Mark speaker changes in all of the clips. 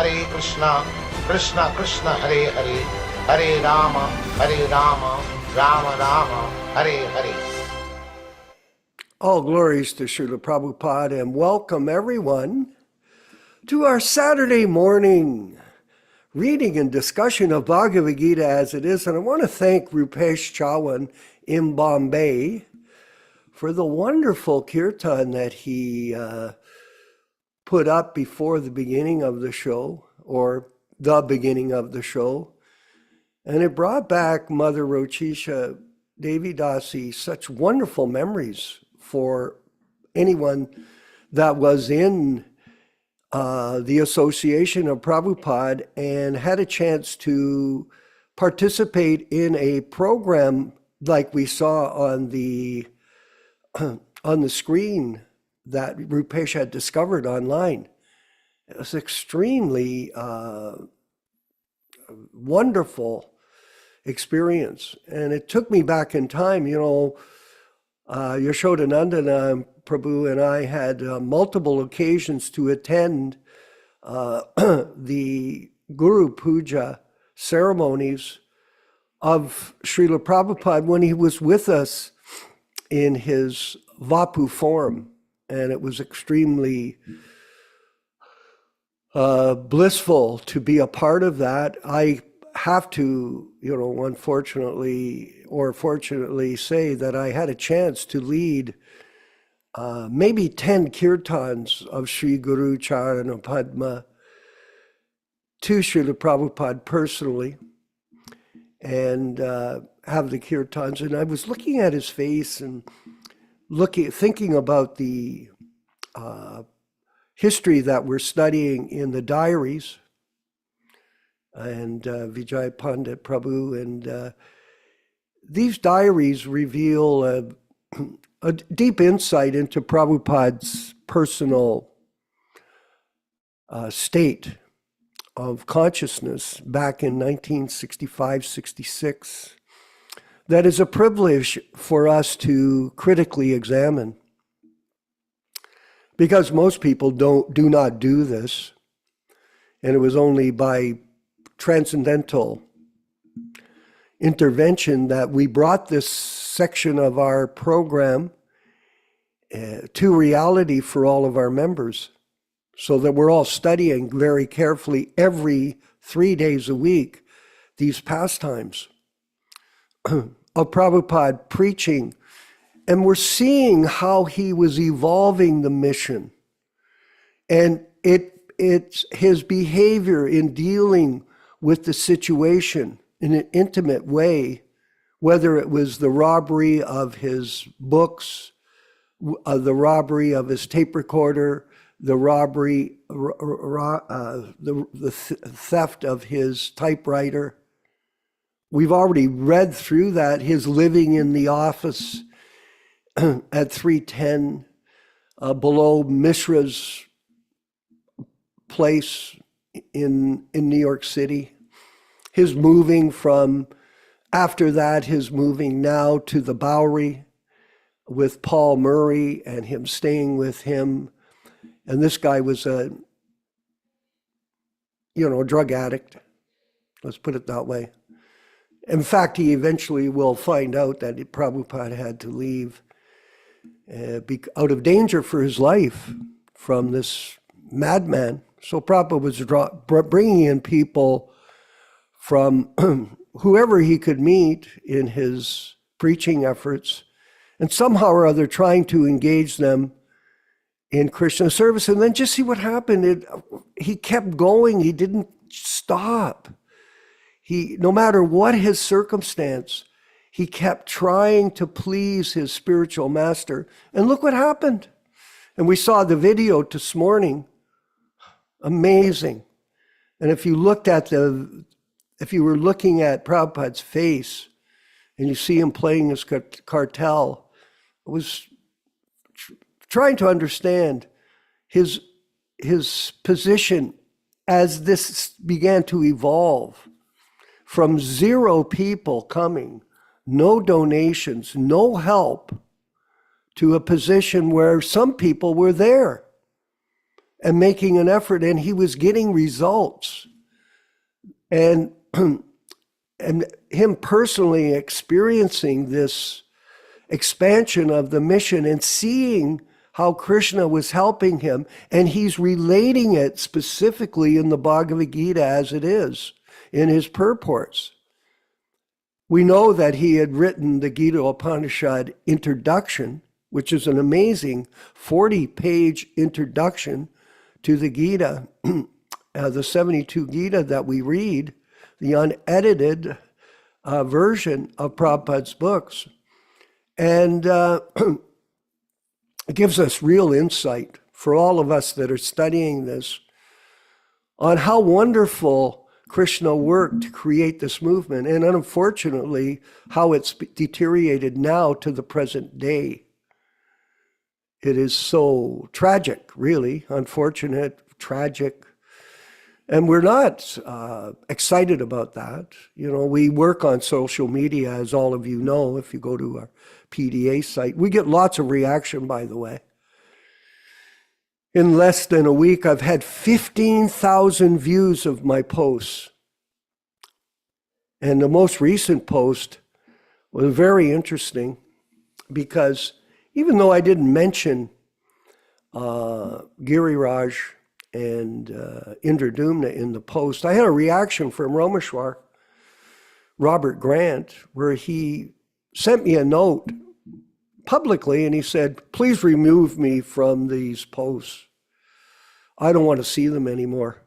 Speaker 1: Hare Krishna, Krishna Krishna Hare Hare, Hare Rama, Rama Rama, Hare Hare.
Speaker 2: All glories to Srila Prabhupada, and welcome everyone to our Saturday morning reading and discussion of Bhagavad Gita as it is. And I want to thank Rupesh Chawan in Bombay for the wonderful kirtan that he put up before the beginning of the show, or the beginning of the show. And it brought back Mother Rochisha Devi Dasi such wonderful memories for anyone that was in the Association of Prabhupada and had a chance to participate in a program like we saw on the screen that Rupesh had discovered online. It was extremely wonderful experience, and it took me back in time. Yashodanandana Prabhu and I had multiple occasions to attend the Guru Puja ceremonies of Srila Prabhupada when he was with us in his Vapu form. And it was extremely blissful to be a part of that. I have to, unfortunately or fortunately say that I had a chance to lead maybe 10 kirtans of Sri Guru Charana Padma to Srila Prabhupada personally, and have the kirtans. And I was looking at his face and thinking about the history that we're studying in the diaries, and Vijay Pandit Prabhu, and these diaries reveal a deep insight into Prabhupada's personal state of consciousness back in 1965-66 that is a privilege for us to critically examine, because most people do not do this, and it was only by transcendental intervention that we brought this section of our program to reality for all of our members, so that we're all studying very carefully every 3 days a week these pastimes of Prabhupada preaching. And we're seeing how he was evolving the mission, and it's his behavior in dealing with the situation in an intimate way, whether it was the robbery of his books, the robbery of his tape recorder, the robbery, the theft of his typewriter. We've already read through that, his living in the office at 310 below Mishra's place in New York City. His moving from, after that, his moving now to the Bowery with Paul Murray and him staying with him. And this guy was a drug addict. Let's put it that way. In fact, he eventually will find out that Prabhupada had to leave out of danger for his life from this madman. So Prabhupada was bringing in people from whoever he could meet in his preaching efforts, and somehow or other trying to engage them in Krishna service. And then just see what happened. He kept going. He didn't stop. No matter what his circumstance, he kept trying to please his spiritual master. And look what happened. And we saw the video this morning. Amazing. And if you were looking at Prabhupada's face and you see him playing his cartel, I was trying to understand his position as this began to evolve from 0 people coming, no donations, no help, to a position where some people were there and making an effort, and he was getting results. And him personally experiencing this expansion of the mission and seeing how Kṛṣṇa was helping him, and he's relating it specifically in the Bhagavad Gita as it is, in his purports. We know that he had written the Gita Upanishad introduction, which is an amazing 40-page introduction to the Gita, the 72 Gita that we read, the unedited version of Prabhupada's books. And it gives us real insight for all of us that are studying this on how wonderful Kṛṣṇa worked to create this movement, and unfortunately, how it's deteriorated now to the present day. It is so tragic, really, unfortunate, tragic. And we're not excited about that. You know, we work on social media, as all of you know, if you go to our PDA site. We get lots of reaction, by the way. In less than a week, I've had 15,000 views of my posts. And the most recent post was very interesting because even though I didn't mention Giriraj and Indradumna in the post, I had a reaction from Rameshwar, Robert Grant, where he sent me a note publicly and he said, please remove me from these posts. I don't want to see them anymore.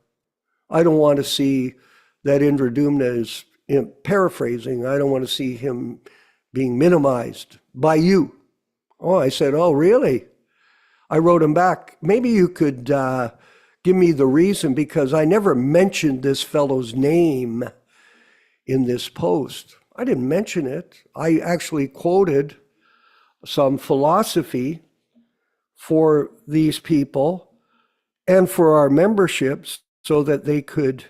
Speaker 2: I don't want to see that Indradumna is, paraphrasing, I don't want to see him being minimized by you. Oh, I said, oh, really? I wrote him back, maybe you could give me the reason, because I never mentioned this fellow's name in this post. I didn't mention it. I actually quoted some philosophy for these people and for our memberships so that they could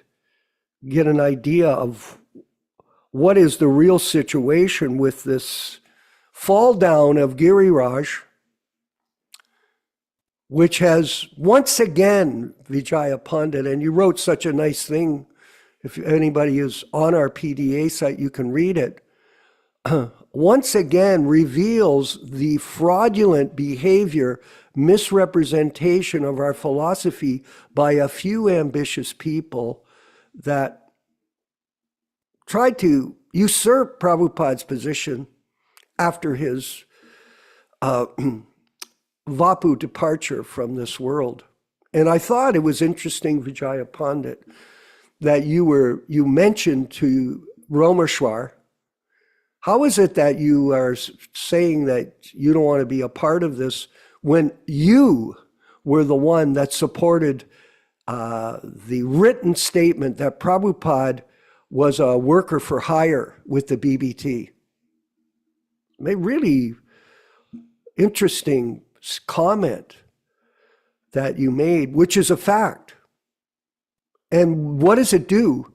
Speaker 2: get an idea of what is the real situation with this fall down of Giriraj, which has once again, Vijaya Pandit, and you wrote such a nice thing. If anybody is on our PDA site, you can read it. Once again reveals the fraudulent behavior, misrepresentation of our philosophy by a few ambitious people that tried to usurp Prabhupada's position after his Vapu departure from this world. And I thought it was interesting, Vijaya Pandit, that you mentioned to Rameshwar, how is it that you are saying that you don't want to be a part of this when you were the one that supported the written statement that Prabhupada was a worker for hire with the BBT? A really interesting comment that you made, which is a fact. And what does it do?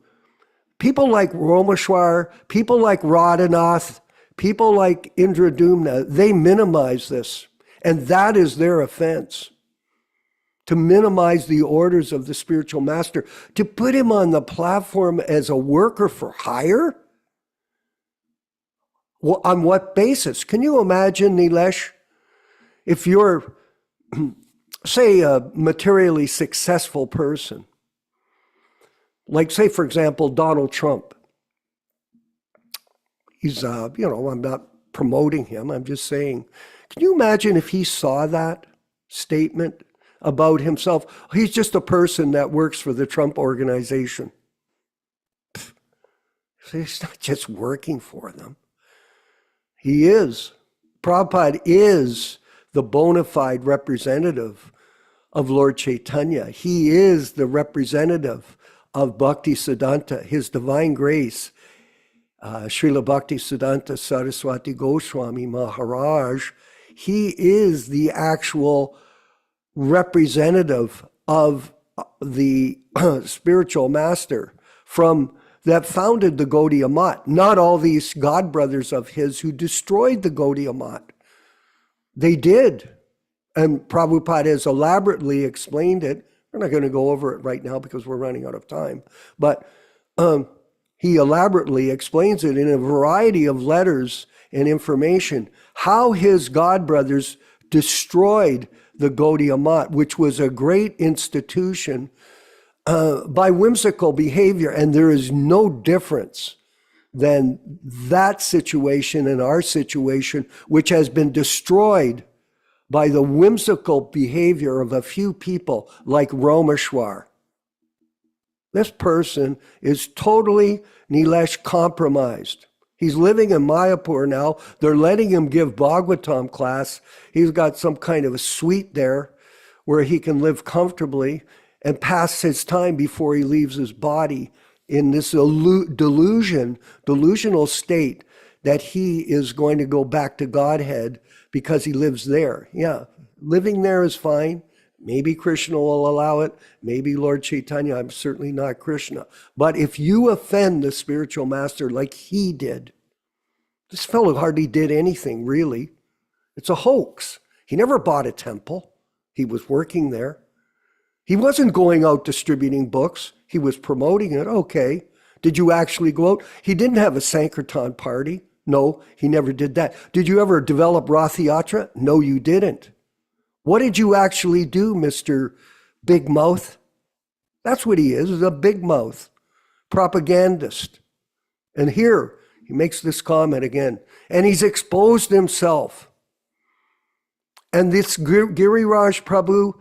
Speaker 2: People like Rameshwar, people like Radhanath, people like Indradumna, they minimize this. And that is their offense. To minimize the orders of the spiritual master, to put him on the platform as a worker for hire? Well, on what basis? Can you imagine, Nilesh, if you're, say, a materially successful person, like, say, for example, Donald Trump. He's, I'm not promoting him, I'm just saying, can you imagine if he saw that statement about himself? He's just a person that works for the Trump organization. He's not just working for them. He is. Prabhupada is the bona fide representative of Lord Chaitanya. He is the representative of Bhakti Siddhanta, His Divine Grace, Srila Bhakti Siddhanta Saraswati Goswami Maharaj. He is the actual representative of the spiritual master that founded the Gaudiya Math, not all these god brothers of his who destroyed the Gaudiya Math. They did. And Prabhupada has elaborately explained it. We're not going to go over it right now because we're running out of time. But he elaborately explains it in a variety of letters and information, how his god brothers destroyed the Gaudiya Math, which was a great institution, by whimsical behavior. And there is no difference than that situation and our situation, which has been destroyed by the whimsical behavior of a few people like Rameshwar. This person is totally, Nilesh, compromised. He's living in Mayapur now. They're letting him give Bhagavatam class. He's got some kind of a suite there where he can live comfortably and pass his time before he leaves his body in this delusional state that he is going to go back to Godhead because he lives there. Yeah, living there is fine. Maybe Kṛṣṇa will allow it. Maybe Lord Chaitanya. I'm certainly not Kṛṣṇa. But if you offend the spiritual master like he did, this fellow hardly did anything, really. It's a hoax. He never bought a temple. He was working there. He wasn't going out distributing books. He was promoting it. Okay. Did you actually go out? He didn't have a Sankirtan party. No, he never did that. Did you ever develop Rath Yatra? No, you didn't. What did you actually do, Mr. Big Mouth? That's what he is a big mouth, propagandist. And here, he makes this comment again, and he's exposed himself. And this Giriraj Prabhu,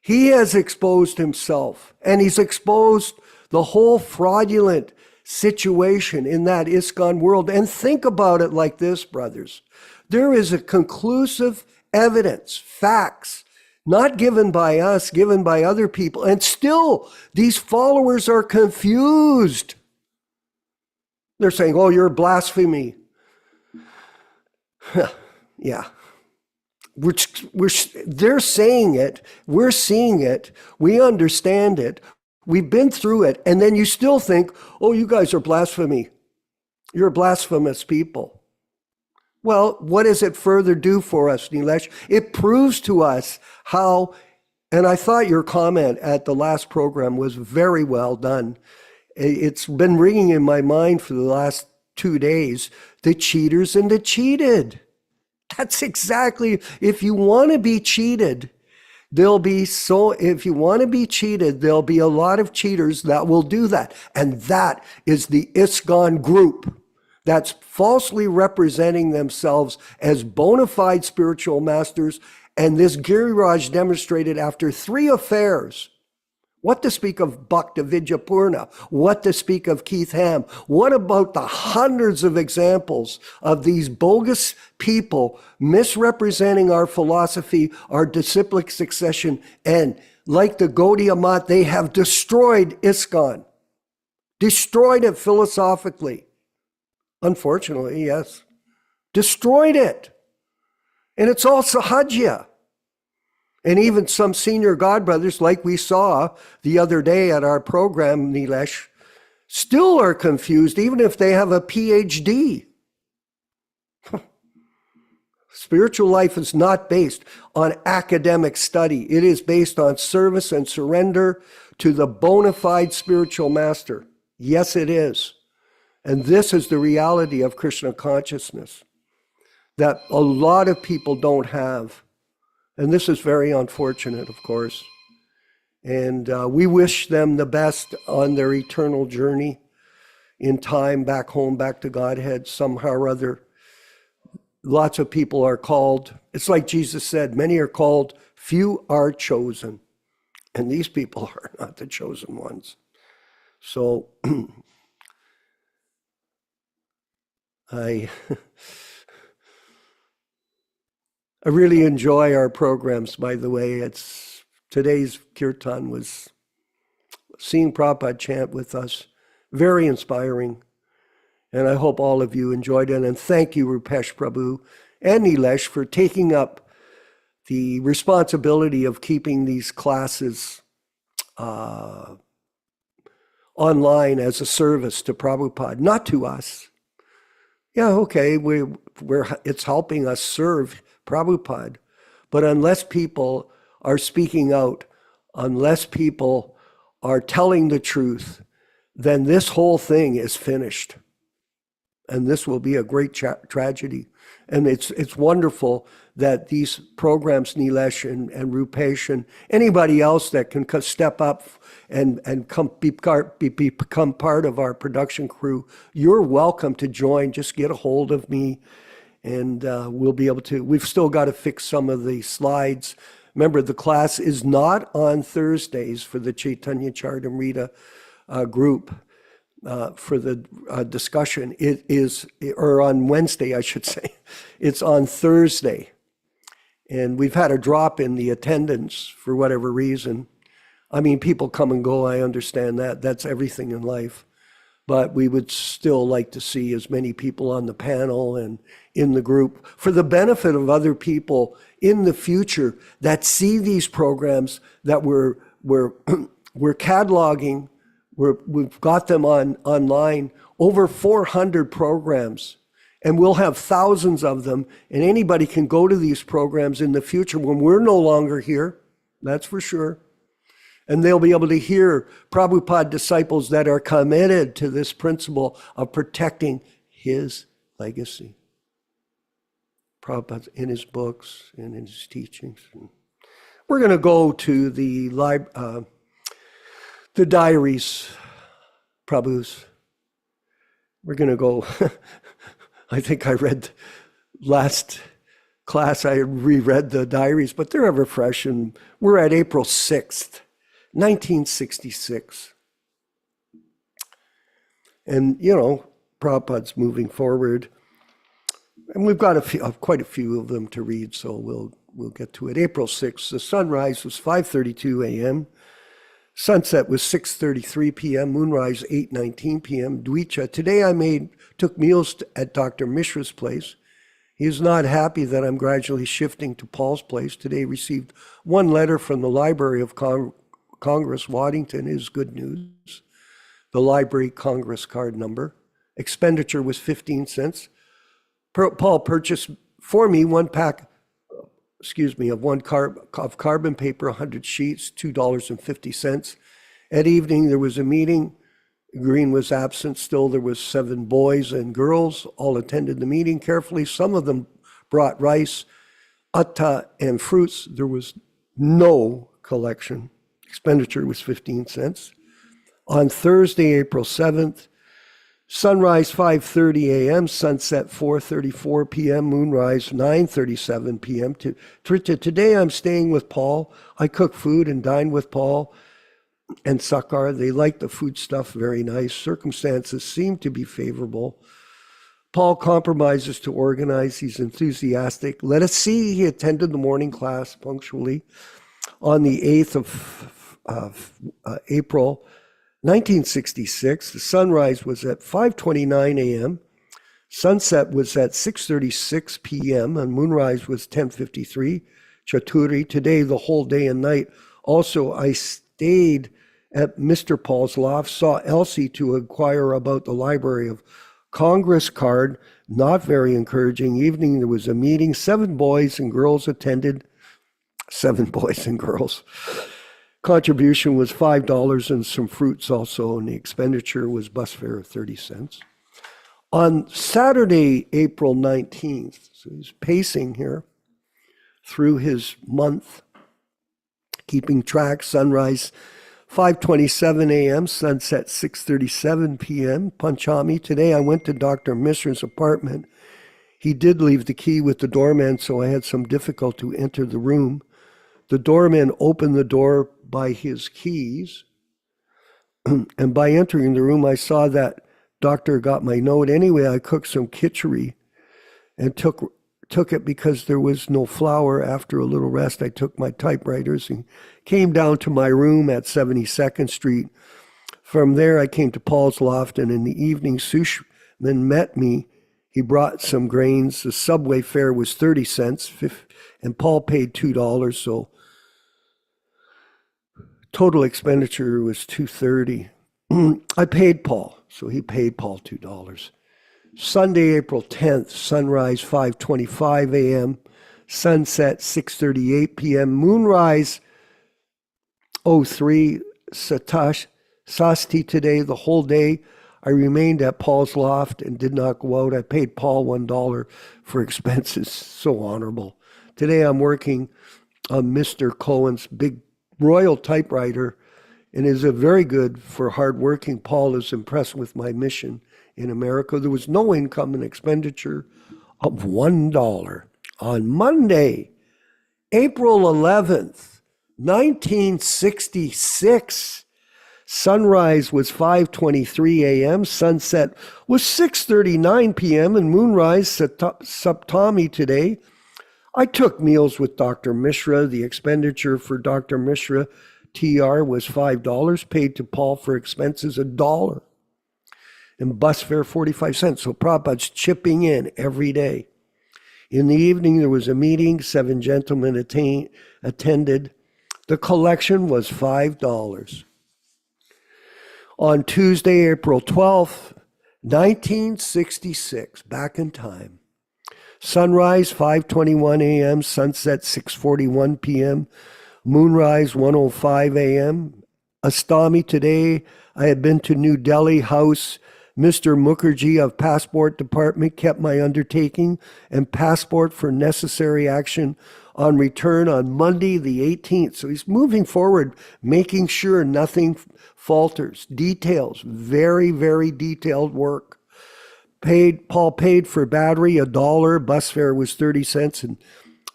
Speaker 2: he has exposed himself, and he's exposed the whole fraudulent situation in that ISKCON world. And think about it like this, brothers. There is a conclusive evidence, facts, not given by us, given by other people. And still, these followers are confused. They're saying, oh, you're blasphemy. Yeah. They're saying it. We're seeing it. We understand it. We've been through it. And then you still think, oh, you guys are blasphemy. You're blasphemous people. Well, what does it further do for us, Nilesh? It proves to us how, and I thought your comment at the last program was very well done. It's been ringing in my mind for the last 2 days, the cheaters and the cheated. That's exactly, if you want to be cheated, if you want to be cheated, there'll be a lot of cheaters that will do that. And that is the ISKCON group that's falsely representing themselves as bona fide spiritual masters. And this Giriraj demonstrated after 3 affairs. What to speak of Bhakta Vidyapurna? What to speak of Keith Ham? What about the hundreds of examples of these bogus people misrepresenting our philosophy, our disciplic succession, and like the Gaudiya Math, they have destroyed ISKCON, destroyed it philosophically. Unfortunately, yes, destroyed it. And it's all Sahajya. And even some senior godbrothers, like we saw the other day at our program, Nilesh, still are confused, even if they have a PhD. Spiritual life is not based on academic study. It is based on service and surrender to the bona fide spiritual master. Yes, it is. And this is the reality of Kṛṣṇa consciousness that a lot of people don't have. And this is very unfortunate, of course. And we wish them the best on their eternal journey in time, back home, back to Godhead, somehow or other. Lots of people are called. It's like Jesus said, many are called, few are chosen. And these people are not the chosen ones. So I really enjoy our programs, by the way. Today's kirtan was seeing Prabhupada chant with us. Very inspiring. And I hope all of you enjoyed it. And thank you, Rupesh Prabhu and Nilesh, for taking up the responsibility of keeping these classes online as a service to Prabhupada, not to us. Yeah, okay, it's helping us serve Prabhupada. But unless people are speaking out, unless people are telling the truth, then this whole thing is finished. And this will be a great tragedy. And it's wonderful that these programs, Nilesh and Rupesh and anybody else that can step up and become part of our production crew, you're welcome to join. Just get a hold of me and we'll be able to. We've still got to fix some of the slides. Remember, the class is not on Thursdays for the Chaitanya Charitamrita group. For the discussion, it is, or on Wednesday, I should say. It's on Thursday. And we've had a drop in the attendance for whatever reason. I mean, people come and go. I understand that. That's everything in life. But we would still like to see as many people on the panel and in the group for the benefit of other people in the future that see these programs that we're cataloging. We've got them online, over 400 programs. And we'll have thousands of them, and anybody can go to these programs in the future when we're no longer here, that's for sure. And they'll be able to hear Prabhupada disciples that are committed to this principle of protecting his legacy. Prabhupada in his books and in his teachings. We're going to go to the diaries, Prabhu's. We're going to go... I think I read last class, I reread the diaries, but they're ever fresh. And we're at April 6th, 1966. And, you know, Prabhupada's moving forward. And we've got quite a few of them to read, so we'll get to it. April 6th, the sunrise was 5:32 a.m. Sunset was 6:33 p.m., moonrise 8:19 p.m. Dvicha. Today I took meals at Dr. Mishra's place. He is not happy that I'm gradually shifting to Paul's place. Today received one letter from the Library of Congress, Waddington, is good news. The Library Congress card number. Expenditure was 15 cents. Paul purchased for me one pack of carbon paper, 100 sheets, $2.50. At evening, there was a meeting. Green was absent. Still, there was 7 boys and girls. All attended the meeting carefully. Some of them brought rice, atta, and fruits. There was no collection. Expenditure was 15 cents. On Thursday, April 7th, sunrise 5:30 a.m., sunset 4:34 p.m., moonrise 9:37 p.m. Today I'm staying with Paul. I cook food and dine with Paul and Sakar. They like the food stuff, very nice. Circumstances seem to be favorable. Paul compromises to organize. He's enthusiastic. Let us see, he attended the morning class punctually on the 8th of April, 1966. The sunrise was at 5:29 a.m. Sunset was at 6:36 p.m. and moonrise was 10:53. Chaturi. Today, the whole day and night. Also, I stayed at Mr. Paul's loft, saw Elsie to inquire about the Library of Congress card. Not very encouraging. Evening, there was a meeting. 7 boys and girls attended. 7 boys and girls. Contribution was $5 and some fruits also, and the expenditure was bus fare of 30 cents. On Saturday, April 19th, so he's pacing here through his month, keeping track. Sunrise 5:27 a.m., sunset 6:37 p.m. Panchami. Today I went to Dr. Mishra's apartment. He did leave the key with the doorman, so I had some difficulty to enter the room. The doorman opened the door by his keys, and by entering the room, I saw that doctor got my note. Anyway, I cooked some khichdi and took it because there was no flour. After a little rest, I took my typewriters and came down to my room at 72nd Street. From there, I came to Paul's loft, and in the evening, Sushman met me. He brought some grains. The subway fare was 30 cents, and Paul paid $2, so total expenditure was $2.30. I paid Paul, so he paid Paul $2. Sunday, April 10th, sunrise 5:25 a.m., sunset 6:38 p.m., moonrise 03 Sasti. Today, the whole day, I remained at Paul's loft and did not go out. I paid Paul $1 for expenses. So honorable. Today, I'm working on Mr. Cohen's big royal typewriter, and is a very good for hardworking. Paul is impressed with my mission in America. There was no income and expenditure of $1. On Monday, April 11th, 1966, sunrise was 5:23 a.m., sunset was 6:39 p.m., and moonrise Saptami today. I took meals with Dr. Mishra. The expenditure for Dr. Mishra TR was $5, paid to Paul for expenses $1, and bus fare 45 cents. So Prabhupada's chipping in every day. In the evening, there was a meeting. 7 gentlemen attended. The collection was $5. On Tuesday, April 12th, 1966, back in time. Sunrise, 5:21 a.m., sunset, 6:41 p.m., moonrise, 1:05 a.m. Astami today, I had been to New Delhi House. Mr. Mukherjee of Passport Department kept my undertaking and passport for necessary action on return on Monday the 18th. So he's moving forward, making sure nothing falters. Details, very, very detailed work. Paul paid for battery $1, bus fare was 30 cents, and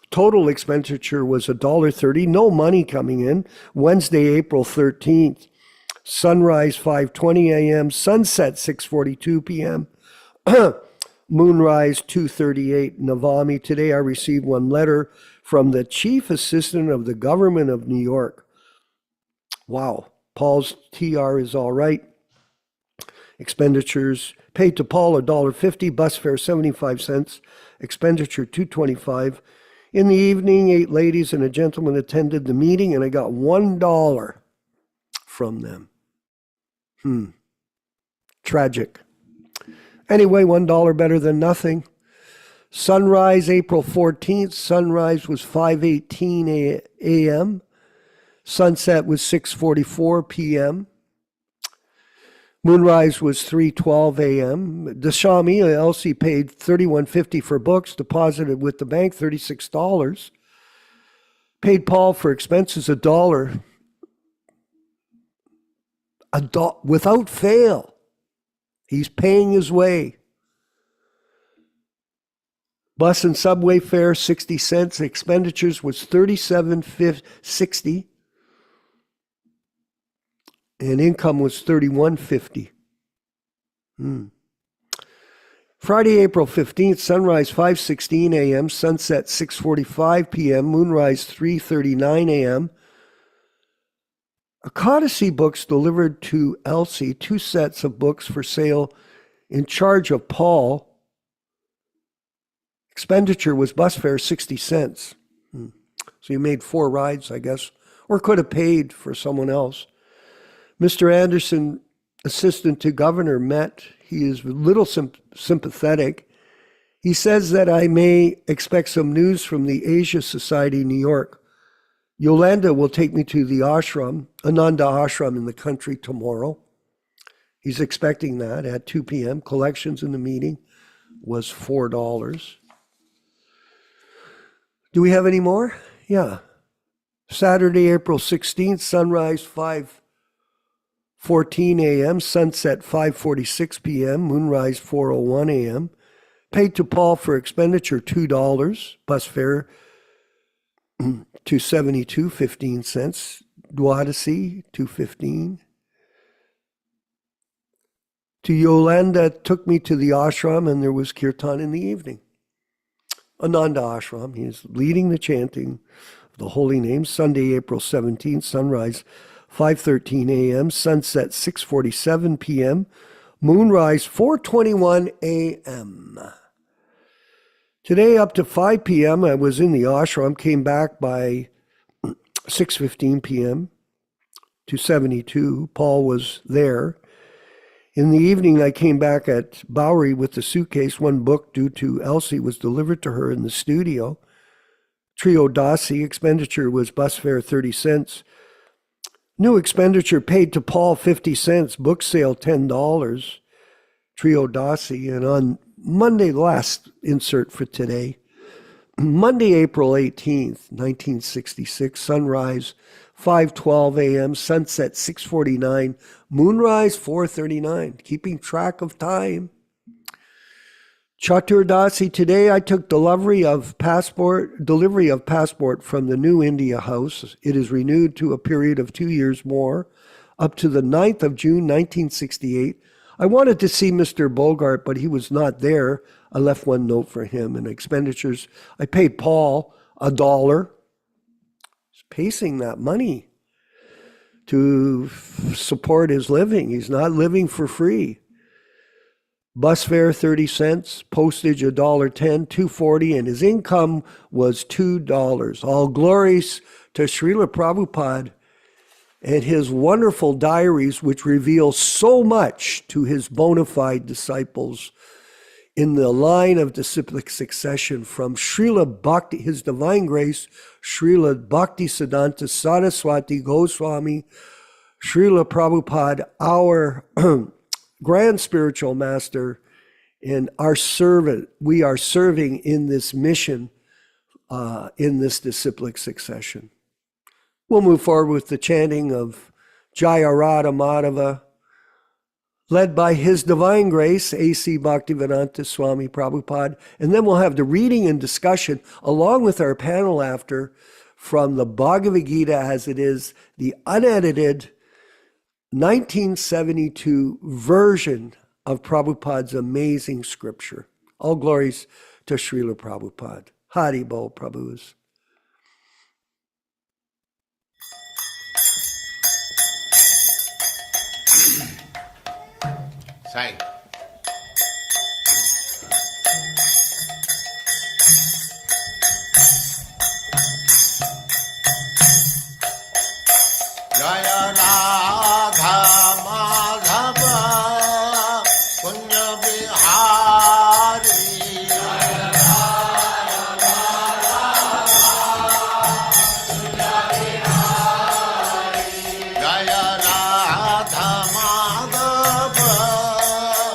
Speaker 2: total expenditure was $1.30. No money coming in. Wednesday, April 13th. Sunrise 5:20 a.m., sunset 6:42 p.m., moonrise 2:38 Navami. Today I received one letter from the Chief Assistant of the Government of New York. Wow, Paul's TR is all right. Expenditures paid to Paul $1.50, bus fare 75 cents, expenditure $2.25. In the evening, 8 ladies and a gentleman attended the meeting, and I got $1 from them. Tragic. Anyway, $1 better than nothing. Sunrise, April 14th. Sunrise was 5:18 a.m. Sunset was 6:44 p.m. Moonrise was 3:12 a.m. Dashami, Elsie paid $31.50 for books, deposited with the bank $36. Paid Paul for expenses $1. Without fail. He's paying his way. Bus and subway fare 60 cents. Expenditures was $37.60. And income was $31.50. Friday, April 15th, sunrise 5:16 a.m., sunset 6:45 p.m., moonrise 3:39 a.m. Odyssey books delivered to Elsie, 2 sets of books for sale in charge of Paul. Expenditure was bus fare 60 cents. So you made 4 rides, I guess, or could have paid for someone else. Mr. Anderson, assistant to governor, met. He is a little sympathetic. He says that I may expect some news from the Asia Society, New York. Yolanda will take me to the ashram, Ananda ashram in the country tomorrow. He's expecting that at 2 p.m. Collections in the meeting was $4. Do we have any more? Yeah. Saturday, April 16th, sunrise 5:14 a.m., sunset 5:46 p.m., moonrise 4:01 a.m. Paid to Paul for expenditure $2, bus fare $2.72.15, Dwadasi $2.15. To Yolanda, took me to the ashram, and there was kirtan in the evening. Ananda ashram, he is leading the chanting of the holy name. Sunday, April 17th, sunrise 5:13 a.m., sunset 6:47 p.m., moonrise 4:21 a.m. Today up to 5 p.m. I was in the ashram, came back by 6:15 p.m. to 72. Paul was there. In the evening, I came back at Bowery with the suitcase. One book due to Elsie was delivered to her in the studio. Trio Dasi, expenditure was bus fare 30 cents. New expenditure paid to Paul 50 cents, book sale $10. Trio Dasi. And on Monday, last insert for today, Monday, April 18th, 1966, sunrise 5:12 a.m., sunset 6:49, moonrise 4:39, keeping track of time. Chaturdasi, today I took delivery of passport from the New India House. It is renewed to a period of 2 years more, up to the 9th of June, 1968. I wanted to see Mr. Bogart, but he was not there. I left one note for him and expenditures. I paid Paul $1. He's pacing that money to support his living. He's not living for free. Bus fare 30 cents, postage $1.10, $2.40, and his income was $2. All glories to Srila Prabhupada and his wonderful diaries, which reveal so much to his bona fide disciples in the line of disciplic succession from Srila Bhakti, His Divine Grace, Srila Bhaktisiddhanta Saraswati Goswami, Srila Prabhupada, our Grand Spiritual Master, and our servant. We are serving in this mission, in this disciplic succession. We'll move forward with the chanting of Jaya Radha Madhava, led by His Divine Grace, A.C. Bhaktivedanta Swami Prabhupada. And then we'll have the reading and discussion, along with our panel after, from the Bhagavad Gita as it is, the unedited 1972 version of Prabhupada's amazing scripture. All glories to Srila Prabhupada. Hari Bol Prabhus.
Speaker 1: Sai. Jaya Radha Madhava Punya Bihari. Jaya Radha Punya Bihari. Jaya Radha Madhava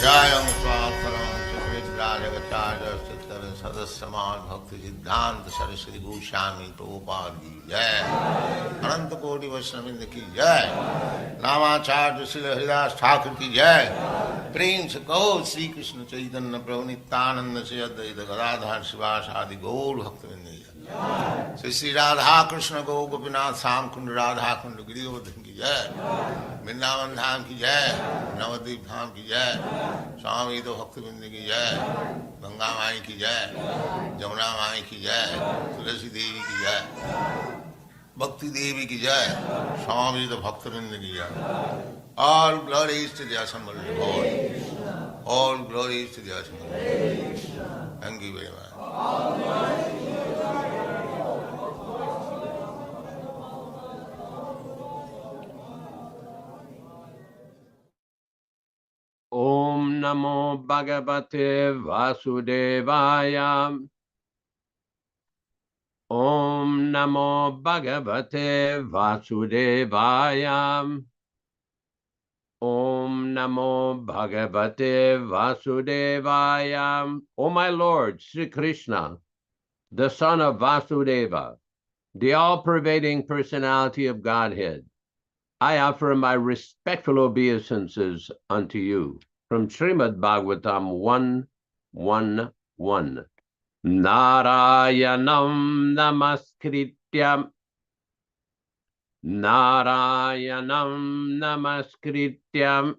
Speaker 1: Jayam Swatharam Chakritrajagacharya Chittaran Sadasaman Bhakti Siddhanta Saraswati Goswami Prabhupada ki Jai. Ananta Koti Vaishnavrinda ki Jai. Namacharya Srila Haridas Thakur ki Jai. Prem se kaho Sri Krishna Chaitanya Prabhu Nityananda Sri Advaita Gadadhar Sivasadi Gaur Bhaktivinoda ki Jai. Sri Radha Krishna Gaur Gopinath Sam Kund Radha Kund Giri Govardhan ki Jai. Vrindavan धाम की जय, नवद्वीप धाम की जय, स्वामी तो भक्तवृंद की जय, गंगा माई की जय, जमुना माई की जय, तुलसी देवी की जय, भक्ति देवी की जय, स्वामी तो भक्तवृंद की जय. All glories to the assembled Lord. All glories to the assembled Lord. Thank you very much.
Speaker 3: Om Namo Bhagavate Vasudevaya. Om Namo Bhagavate Vasudevaya. Om Namo Bhagavate Vasudevaya. O my Lord, Sri Krishna, the son of Vasudeva, the all-pervading personality of Godhead, I offer my respectful obeisances unto you. From Srimad Bhagavatam 1:1:1. Narayanam namaskrityam. Narayanam namaskrityam.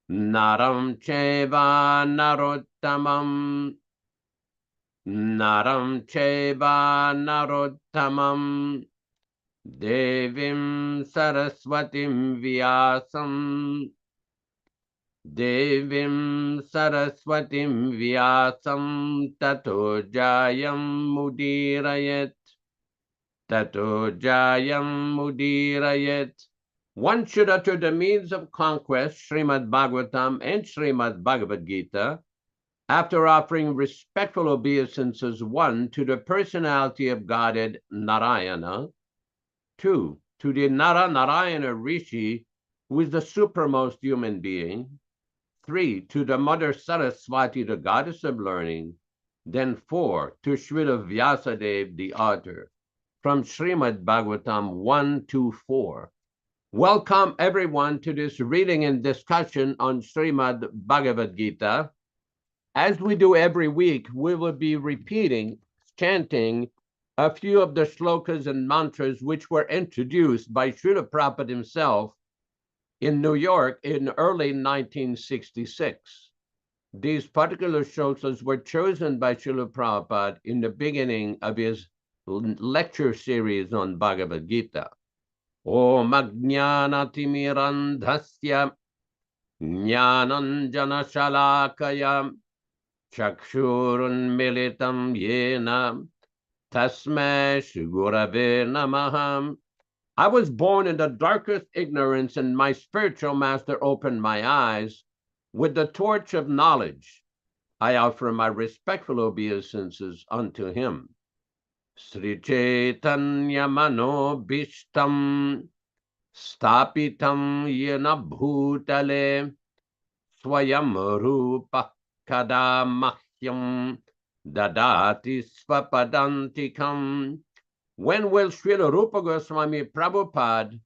Speaker 3: Naram cheva narottamam. Naram cheva narottamam. Devim Saraswatim Vyasam. Devim Saraswatim Vyasam Tato Jayam Mudirayat. Tato Jayam Mudirayat. One should utter the means of conquest, Srimad Bhagavatam and Srimad Bhagavad Gita, after offering respectful obeisances, 1, to the personality of Godhead Narayana, 2, to the Narayana Rishi, who is the supremmost human being, 3, to the Mother Saraswati, the goddess of learning, then 4, to Srila Vyasadeva, the author, from Srimad Bhagavatam 1-4. Welcome everyone to this reading and discussion on Srimad Bhagavad Gita. As we do every week, we will be repeating, chanting a few of the shlokas and mantras which were introduced by Srila Prabhupada himself in New York in early 1966. These particular shlokas were chosen by Srila Prabhupada in the beginning of his lecture series on Bhagavad Gita. Om Ajnanatimirandhasya Jnananjana Shalakaya Chakshurun Militam Yena Tasmai Shri Gurave Namah. I was born in the darkest ignorance, and my spiritual master opened my eyes with the torch of knowledge. I offer my respectful obeisances unto him. Sri Chaitanya Mano Bhishtam Stapitam Yena Bhutale Swayam Rupa Kadamahyam Dadati Svapadantikam. When will Srila Rupa Goswami Prabhupada,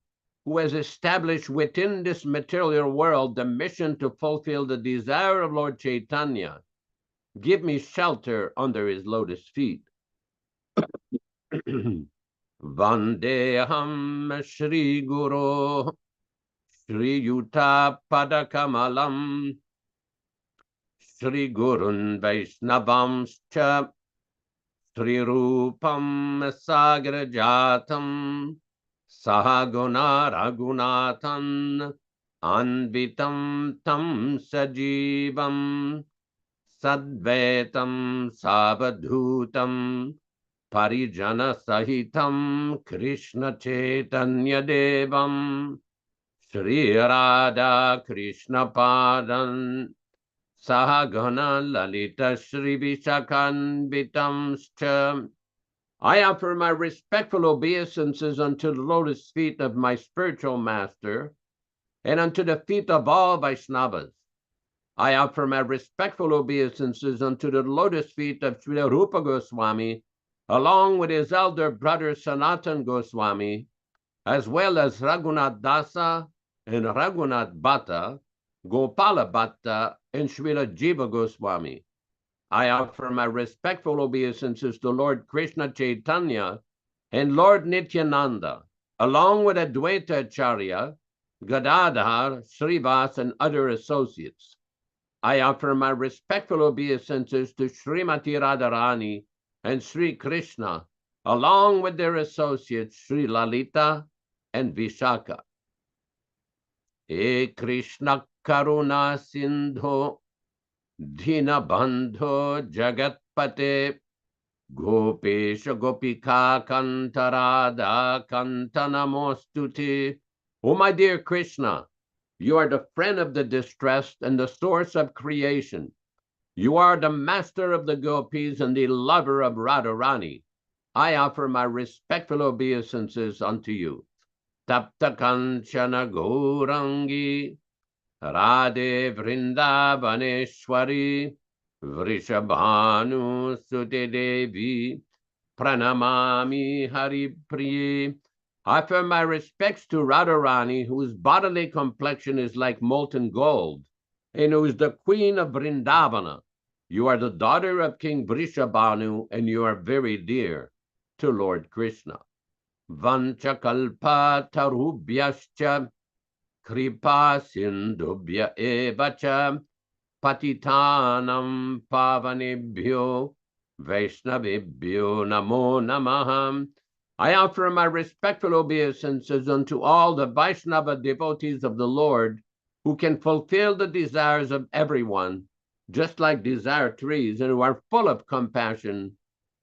Speaker 3: who has established within this material world the mission to fulfill the desire of Lord Chaitanya, give me shelter under his lotus feet? Vandeham Shri Guru Shri Yuta Padakamalam Shri Gurun Vaishnavamscha Sri Rupam Sagrajatam Sahaguna Raghunathan Anvitam Tam Sajivam Sadvetam Savadhutam Parijana Sahitam Krishna Chaitanya Devam Sri Radha Krishna Padan Sahagana Lalita Shri Vishakanvitamscha. I offer my respectful obeisances unto the lotus feet of my spiritual master and unto the feet of all Vaishnavas. I offer my respectful obeisances unto the lotus feet of Srila Rupa Goswami, along with his elder brother Sanatan Goswami, as well as Raghunath Dasa and Raghunath Bhatta, Gopala Bhatta, and Srila Jiva Goswami. I offer my respectful obeisances to Lord Krishna Chaitanya and Lord Nityananda, along with Advaita Acharya, Gadadhar, Srivas, and other associates. I offer my respectful obeisances to Srimati Radharani and Sri Krishna, along with their associates Sri Lalita and Vishaka. E Krishna Karuna Sindho Dina Bandho Jagatpate Gopesha Gopika Kantarada Kantanamostute. Oh, my dear Krishna, you are the friend of the distressed and the source of creation. You are the master of the gopis and the lover of Radharani. I offer my respectful obeisances unto you. Tapta Kanchana Gourangi Radhe Vrindavaneshwari Vrishabhanu Sute Devi Pranamami Hari Priye. I offer my respects to Radharani, whose bodily complexion is like molten gold, and who is the queen of Vrindavana. You are the daughter of King Vrishabhanu, and you are very dear to Lord Krishna. Vanchakalpa tarubhyascha kripa sindubhya evacha patitanam pavanebhyo vaishnavebhyo namo namaham. I offer my respectful obeisances unto all the Vaishnava devotees of the Lord who can fulfill the desires of everyone, just like desire trees, and who are full of compassion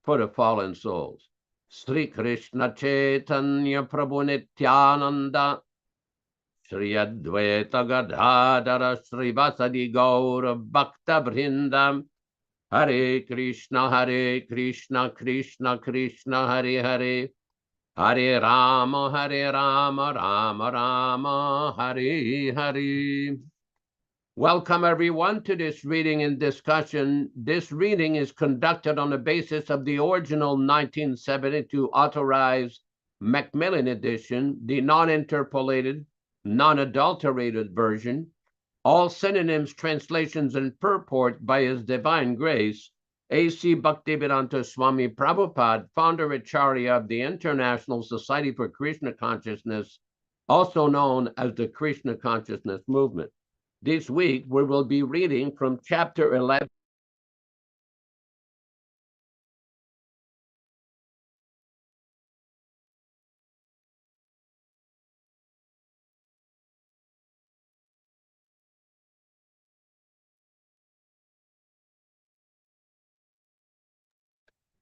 Speaker 3: for the fallen souls. Sri Krishna Chaitanya Prabhu Nityananda Sri Advaita Gadadhara Sri Vasadi Gaura Bhakta Vrindam Hare Krishna Krishna Krishna Hare Hare Hare Rama Rama Rama Hare Hare. Welcome everyone to this reading and discussion. This reading is conducted on the basis of the original 1972 authorized Macmillan edition, the non-interpolated, non-adulterated version. All synonyms, translations, and purport by His Divine Grace, A.C. Bhaktivedanta Swami Prabhupada, founder Acharya of the International Society for Krishna Consciousness, also known as the Krishna Consciousness Movement. This week, we will be reading from chapter 11.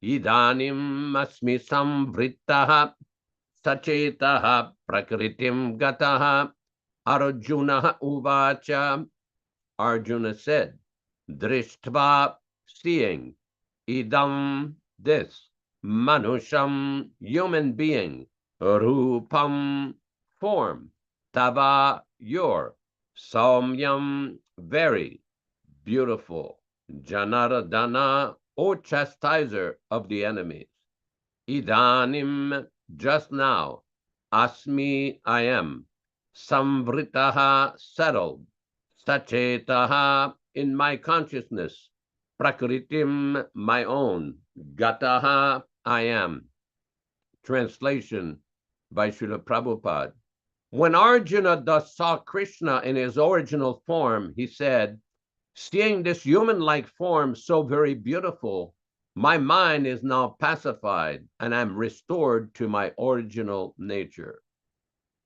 Speaker 3: Idanim asmi samvrittaha sachetaha prakritim gataha Arjuna uvacha. Arjuna said, Drishtva, seeing, idam, this, manusham, human being, rupam, form, tava, your, saumyam, very beautiful, janardana, O chastiser of the enemies. Idanim, just now, asmi, I am, samvritaha, settled, sachetaha, in my consciousness, prakritim, my own, gataha, I am. Translation by Srila Prabhupada. When Arjuna thus saw Krishna in his original form, he said, seeing this human-like form so very beautiful, my mind is now pacified and I'm restored to my original nature.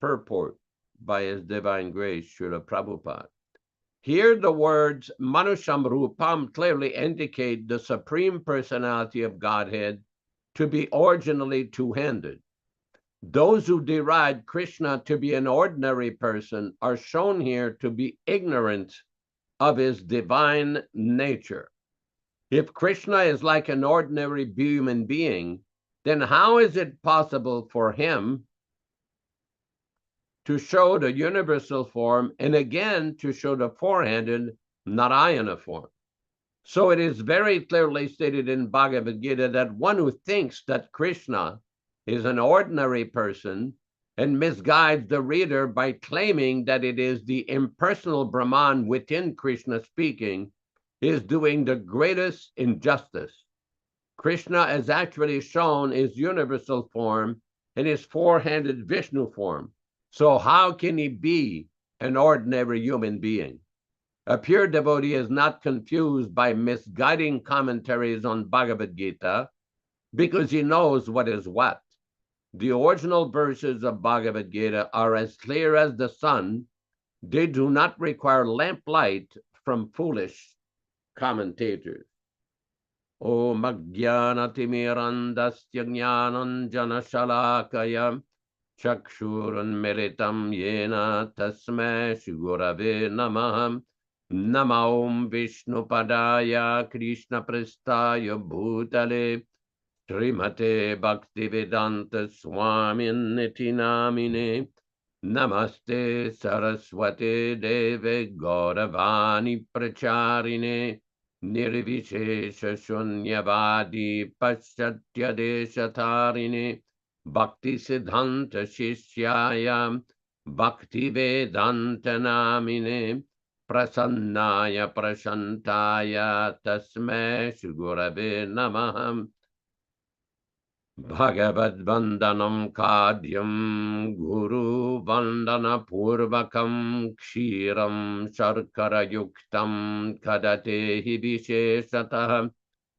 Speaker 3: Purport by His Divine Grace, Srila Prabhupada. Here the words Manusham Rupam clearly indicate the Supreme Personality of Godhead to be originally two-handed. Those who deride Krishna to be an ordinary person are shown here to be ignorant of his divine nature. If Krishna is like an ordinary human being, then how is it possible for him to show the universal form and again to show the four-handed Narayana form. So it is very clearly stated in Bhagavad Gita that one who thinks that Krishna is an ordinary person and misguides the reader by claiming that it is the impersonal Brahman within Krishna speaking is doing the greatest injustice. Krishna is actually shown his universal form in his four-handed Vishnu form. So how can he be an ordinary human being? A pure devotee is not confused by misguiding commentaries on Bhagavad Gita because he knows what is what. The original verses of Bhagavad Gita are as clear as the sun. They do not require lamplight from foolish commentators. Om Ajnanatirmirandasya Jnananjana Shalakaya Chakshurunmilitam Yena Tasmai Shigurave Namah. Namo Om Vishnupadaya Krishna Prestaya Bhutale Srimate Bhaktivedanta Swaminiti Namine. Namaste Saraswate Deve Gauravani Pracharine Nirvishesha Shunyavadi Paschatya Deshatarine Bhakti Siddhanta Shishyaya Bhakti Vedanta Namine Prasannaya Prashantaya Tasmai Shugurave Namah. Bhagavad Vandanam Kadyam Guru Vandana Purvakam Kshiram Sharkara Yuktam Kadate Hibisheshatah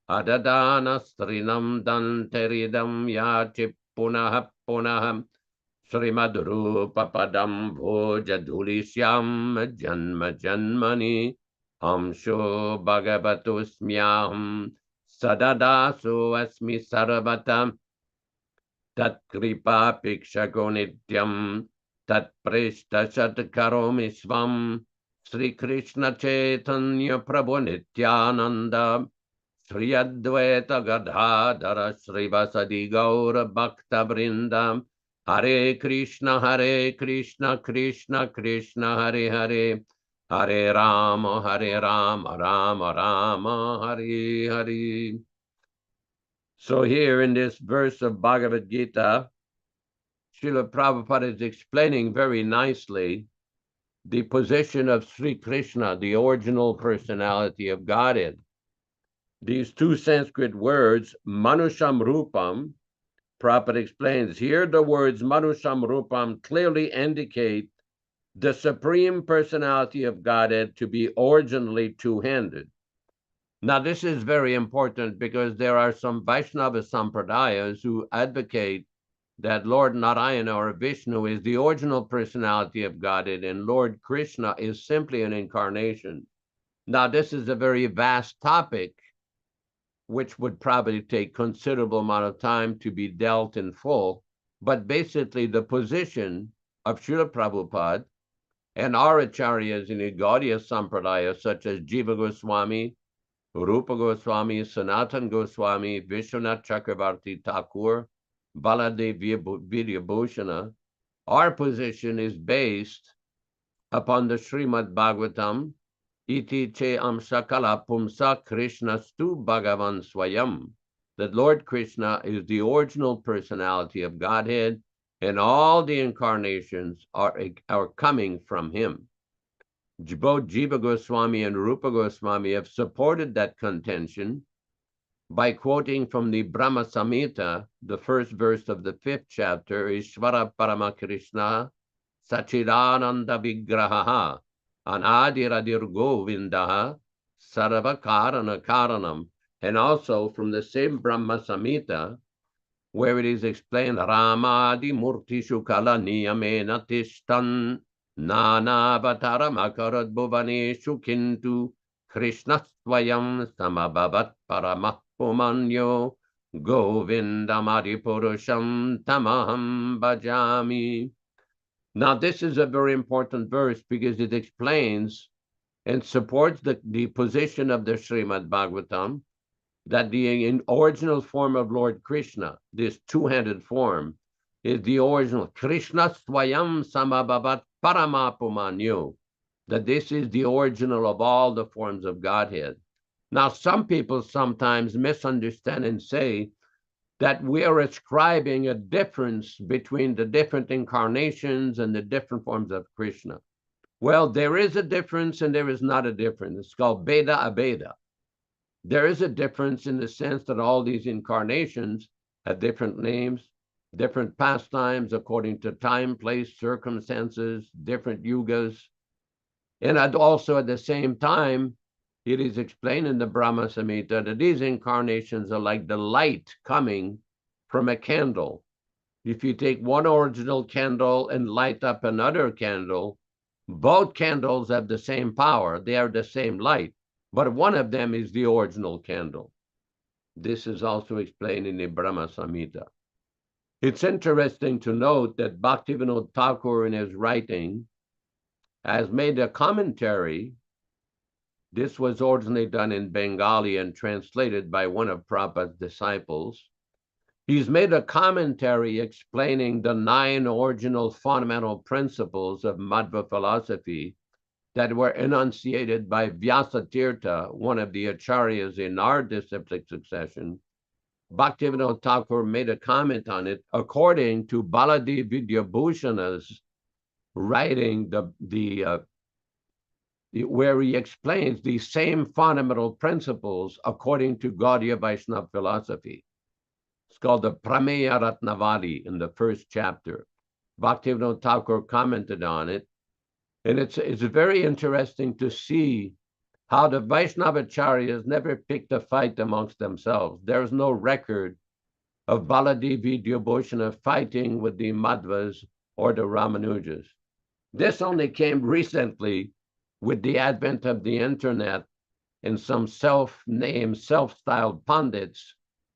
Speaker 3: Adadana Strinam Danteridam Yachi Punah Punah Srimadrupa Padam Bhojadhulishyam Janma Janmani Amsho Bhagavatusmyaham Sadadaso Asmi Sarvatam Tat Kripa Pikshako Nityam Tat Prishta Satkaromi Svam Sri Krishna Chaitanya Prabhu Nityananda Sri Advaita Gadadhara Sri Vasadi Gaura Bhakta Vrindam Hare Krishna Krishna Krishna Hare Hare Hare Rama Rama Rama Hare Hare. So here in this verse of Bhagavad Gita, Srila Prabhupada is explaining very nicely the position of Sri Krishna, the original personality of Godhead. These two Sanskrit words, Manusham Rupam, Prabhupada explains, here the words Manusham Rupam clearly indicate the supreme personality of Godhead to be originally two-handed. Now, this is very important because there are some Vaishnava Sampradayas who advocate that Lord Narayana or Vishnu is the original personality of Godhead and Lord Krishna is simply an incarnation. Now, this is a very vast topic, which would probably take considerable amount of time to be dealt in full. But basically, the position of Srila Prabhupada and our acharyas in the Gaudiya Sampradaya, such as Jiva Goswami, Rupa Goswami, Sanatan Goswami, Vishwanath Chakravarti Thakur, Baladev Vidyabhushana, our position is based upon the Srimad Bhagavatam, Iti che amsakala pumsa Krishna stu Bhagavan Swayam, that Lord Krishna is the original personality of Godhead, and all the incarnations are coming from him. Both Jiva Goswami and Rupa Goswami have supported that contention by quoting from the Brahma Samhita, the first verse of the 5th chapter, Ishvara Parama Krishna Sachidananda Vigraha Anadiradir Govindaha Sarva Karana Karanam, and also from the same Brahma Samhita, where it is explained, Ramadi Murtishu Kala Niyamena Tishtan Nana Avataram Akarad Bhuvaneshu Kintu Krishna Swayam Samabhavat Paramahpumanyo Govindamadi Purusham Tamaham Bhajami. Now, this is a very important verse because it explains and supports the position of the Srimad Bhagavatam that the original form of Lord Krishna, this two-handed form, is the original. Krishna Swayam Samabhavat Paramapumanyo, that this is the original of all the forms of Godhead. Now, some people sometimes misunderstand and say that we are ascribing a difference between the different incarnations and the different forms of Kṛṣṇa. Well, there is a difference and there is not a difference. It's called Beda Abeda. There is a difference in the sense that all these incarnations have different names, different pastimes according to time, place, circumstances, different yugas. And also at the same time, it is explained in the Brahma Samhita that these incarnations are like the light coming from a candle. If you take one original candle and light up another candle, both candles have the same power. They are the same light, but one of them is the original candle. This is also explained in the Brahma Samhita. It's interesting to note that Bhaktivinoda Thakur in his writing has made a commentary. This was originally done in Bengali and translated by one of Prabhupada's disciples. He's made a commentary explaining the 9 original fundamental principles of Madhva philosophy that were enunciated by Vyasatirtha, one of the acharyas in our disciplic succession. Bhaktivinoda Thakur made a comment on it according to Baladev Vidyabhushana's writing, where he explains the same fundamental principles according to Gaudiya Vaishnava philosophy. It's called the Prameya Ratnavali in the first chapter. Bhaktivinoda Thakur commented on it, and it's very interesting to see how the Vaishnava acharyas never picked a fight amongst themselves. There's no record of Baladev Vidyabhushana fighting with the Madhvas or the Ramanujas. This only came recently with the advent of the internet and some self-named, self-styled pundits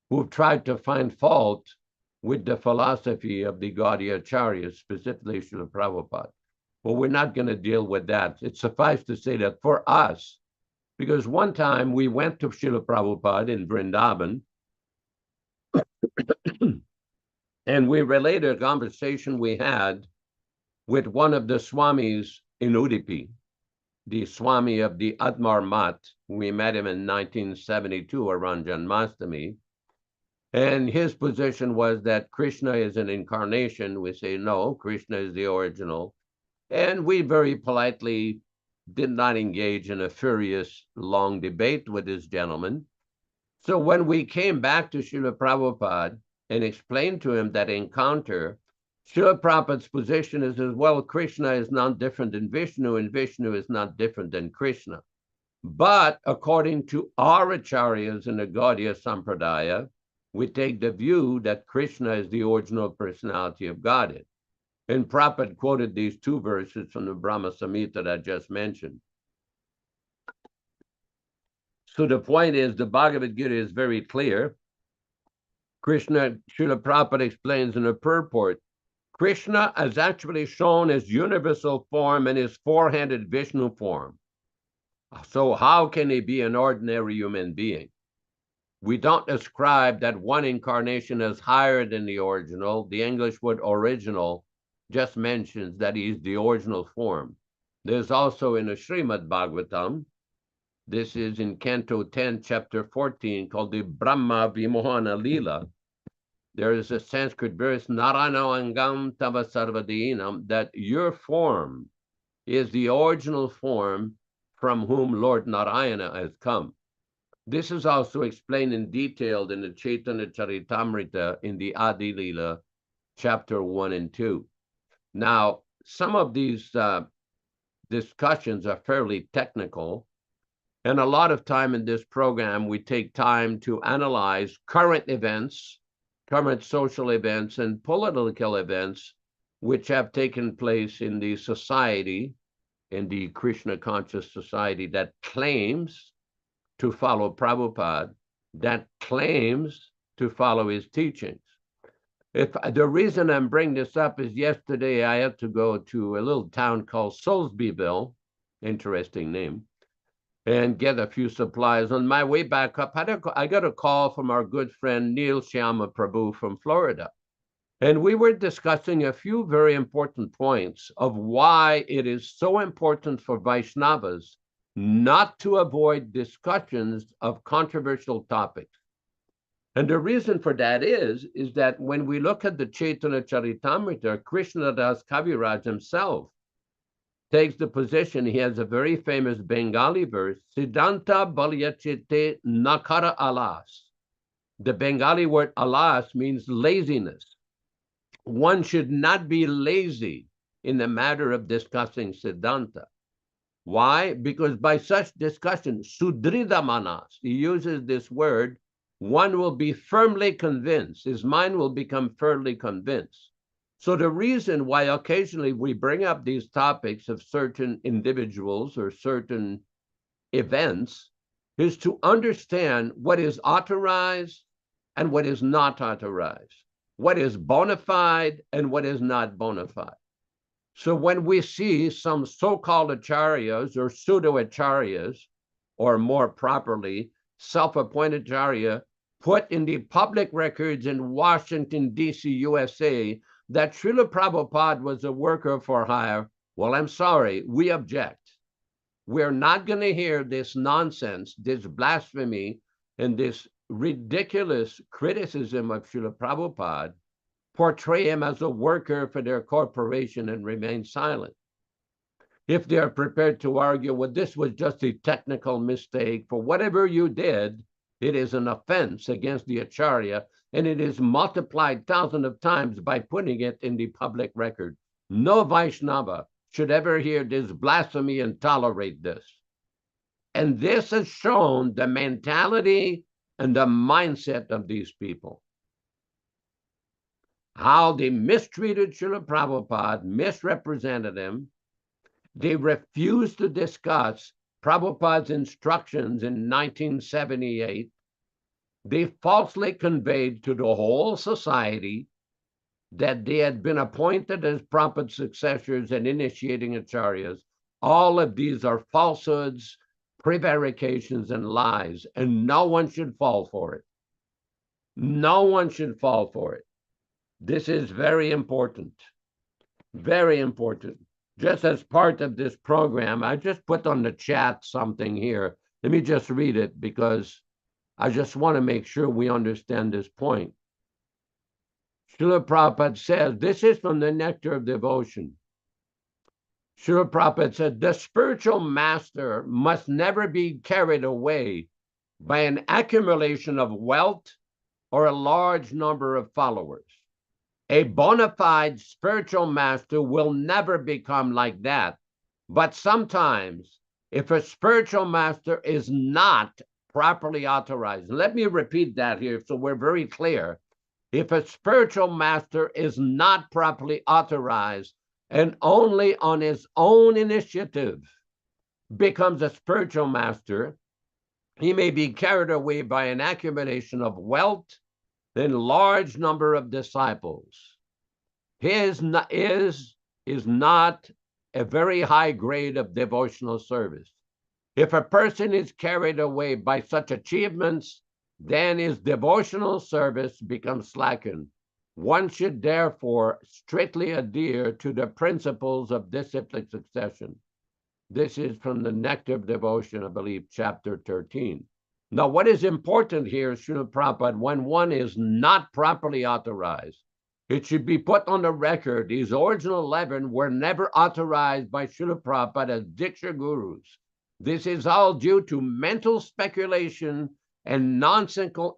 Speaker 3: who've tried to find fault with the philosophy of the Gaudiya Acharyas, specifically Srila Prabhupada. Well, we're not going to deal with that. It suffices to say that for us, because one time we went to Srila Prabhupada in Vrindavan, and we related a conversation we had with one of the Swamis in Udupi, the Swami of the Admar Mat. We met him in 1972 around Janmashtami. And his position was that Kṛṣṇa is an incarnation. We say, no, Kṛṣṇa is the original. And we very politely did not engage in a furious, long debate with this gentleman. So when we came back to Srila Prabhupada and explained to him that encounter, Srila Prabhupada's position is as well, Kṛṣṇa is not different than Vishnu, and Vishnu is not different than Kṛṣṇa. But according to our acharyas in the Gaudiya Sampradaya, we take the view that Kṛṣṇa is the original personality of Godhead. And Prabhupada quoted these 2 verses from the Brahma Samhita that I just mentioned. So the point is, the Bhagavad Gita is very clear. Kṛṣṇa, Srila Prabhupada explains in the purport, Kṛṣṇa is actually shown as universal form in his 4-handed Vishnu form. So how can he be an ordinary human being? We don't ascribe that one incarnation is higher than the original. The English word original just mentions that he is the original form. There's also in the Srimad Bhagavatam, this is in Canto 10, Chapter 14, called the Brahma Vimohana Lila. There is a Sanskrit verse, Narayana Angam Tava Sarvadinam, that your form is the original form from whom Lord Narayana has come. This is also explained in detail in the Chaitanya Charitamrita in the Adi Lila, chapter 1 and 2. Now, some of these discussions are fairly technical, and a lot of time in this program, we take time to analyze current events, current social events, and political events which have taken place in the society, in the Krishna conscious society that claims to follow Prabhupada, that claims to follow his teachings. The reason I'm bringing this up is yesterday I had to go to a little town called Soulsbyville, interesting name, and get a few supplies. On my way back up, I got a call from our good friend Neil Shyama Prabhu from Florida. And we were discussing a few very important points of why it is so important for Vaishnavas not to avoid discussions of controversial topics. And the reason for that is that when we look at the Chaitanya Charitamrita, Kṛṣṇa Das Kaviraj himself takes the position, he has a very famous Bengali verse, Siddhanta Balyachite Nakara Alas. The Bengali word alas means laziness. One should not be lazy in the matter of discussing Siddhanta. Why? Because by such discussion, Sudrida Manas, he uses this word, one will be firmly convinced, his mind will become firmly convinced. So the reason why occasionally we bring up these topics of certain individuals or certain events is to understand what is authorized and what is not authorized, what is bona fide and what is not bona fide. So when we see some so-called acharyas or pseudo-acharyas, or more properly, self-appointed acharya, put in the public records in Washington, D.C., USA, that Srila Prabhupada was a worker for hire, well, I'm sorry, we object. We're not going to hear this nonsense, this blasphemy, and this ridiculous criticism of Srila Prabhupada, portray him as a worker for their corporation and remain silent. If they're prepared to argue, well, this was just a technical mistake, for whatever you did, it is an offense against the Acharya, and it is multiplied thousands of times by putting it in the public record. No Vaishnava should ever hear this blasphemy and tolerate this. And this has shown the mentality and the mindset of these people. How they mistreated Srila Prabhupada, misrepresented him. They refused to discuss Prabhupada's instructions in 1978. They falsely conveyed to the whole society that they had been appointed as Prabhupada's successors and initiating acharyas. All of these are falsehoods, prevarications, and lies, and no one should fall for it. No one should fall for it. This is very important, very important. Just as part of this program, I just put on the chat something here. Let me just read it because I just want to make sure we understand this point. Srila Prabhupada says, this is from the Nectar of Devotion. Srila Prabhupada said, the spiritual master must never be carried away by an accumulation of wealth or a large number of followers. A bona fide spiritual master will never become like that. But sometimes, if a spiritual master is not properly authorized, let me repeat that here so we're very clear. If a spiritual master is not properly authorized and only on his own initiative becomes a spiritual master, he may be carried away by an accumulation of wealth and large number of disciples. His is not a very high grade of devotional service. If a person is carried away by such achievements, then his devotional service becomes slackened. One should therefore strictly adhere to the principles of disciplic succession. This is from the Nectar of Devotion, I believe, chapter 13. Now, what is important here, Srila Prabhupada, when one is not properly authorized, it should be put on the record, these original 11 were never authorized by Srila Prabhupada as Diksha Gurus. This is all due to mental speculation and nonsensical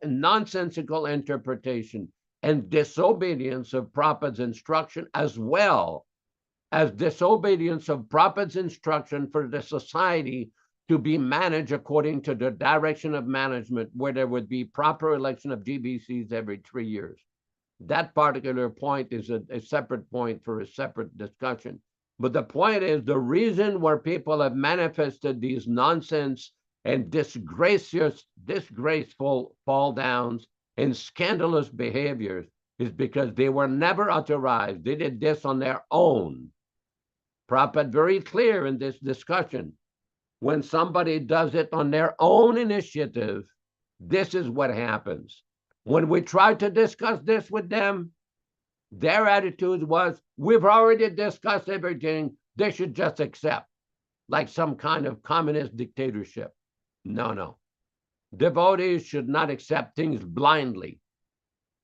Speaker 3: interpretation and disobedience of Prabhupada's instruction, as well as disobedience of Prabhupada's instruction for the society to be managed according to the direction of management, where there would be proper election of GBCs every 3 years. That particular point is a separate point for a separate discussion. But the point is, the reason where people have manifested these nonsense and disgraceful fall downs and scandalous behaviors is because they were never authorized. They did this on their own. Prabhupada very clear in this discussion. When somebody does it on their own initiative, this is what happens. When we try to discuss this with them, Their attitude was, we've already discussed everything, they should just accept, like some kind of communist dictatorship. No. Devotees should not accept things blindly.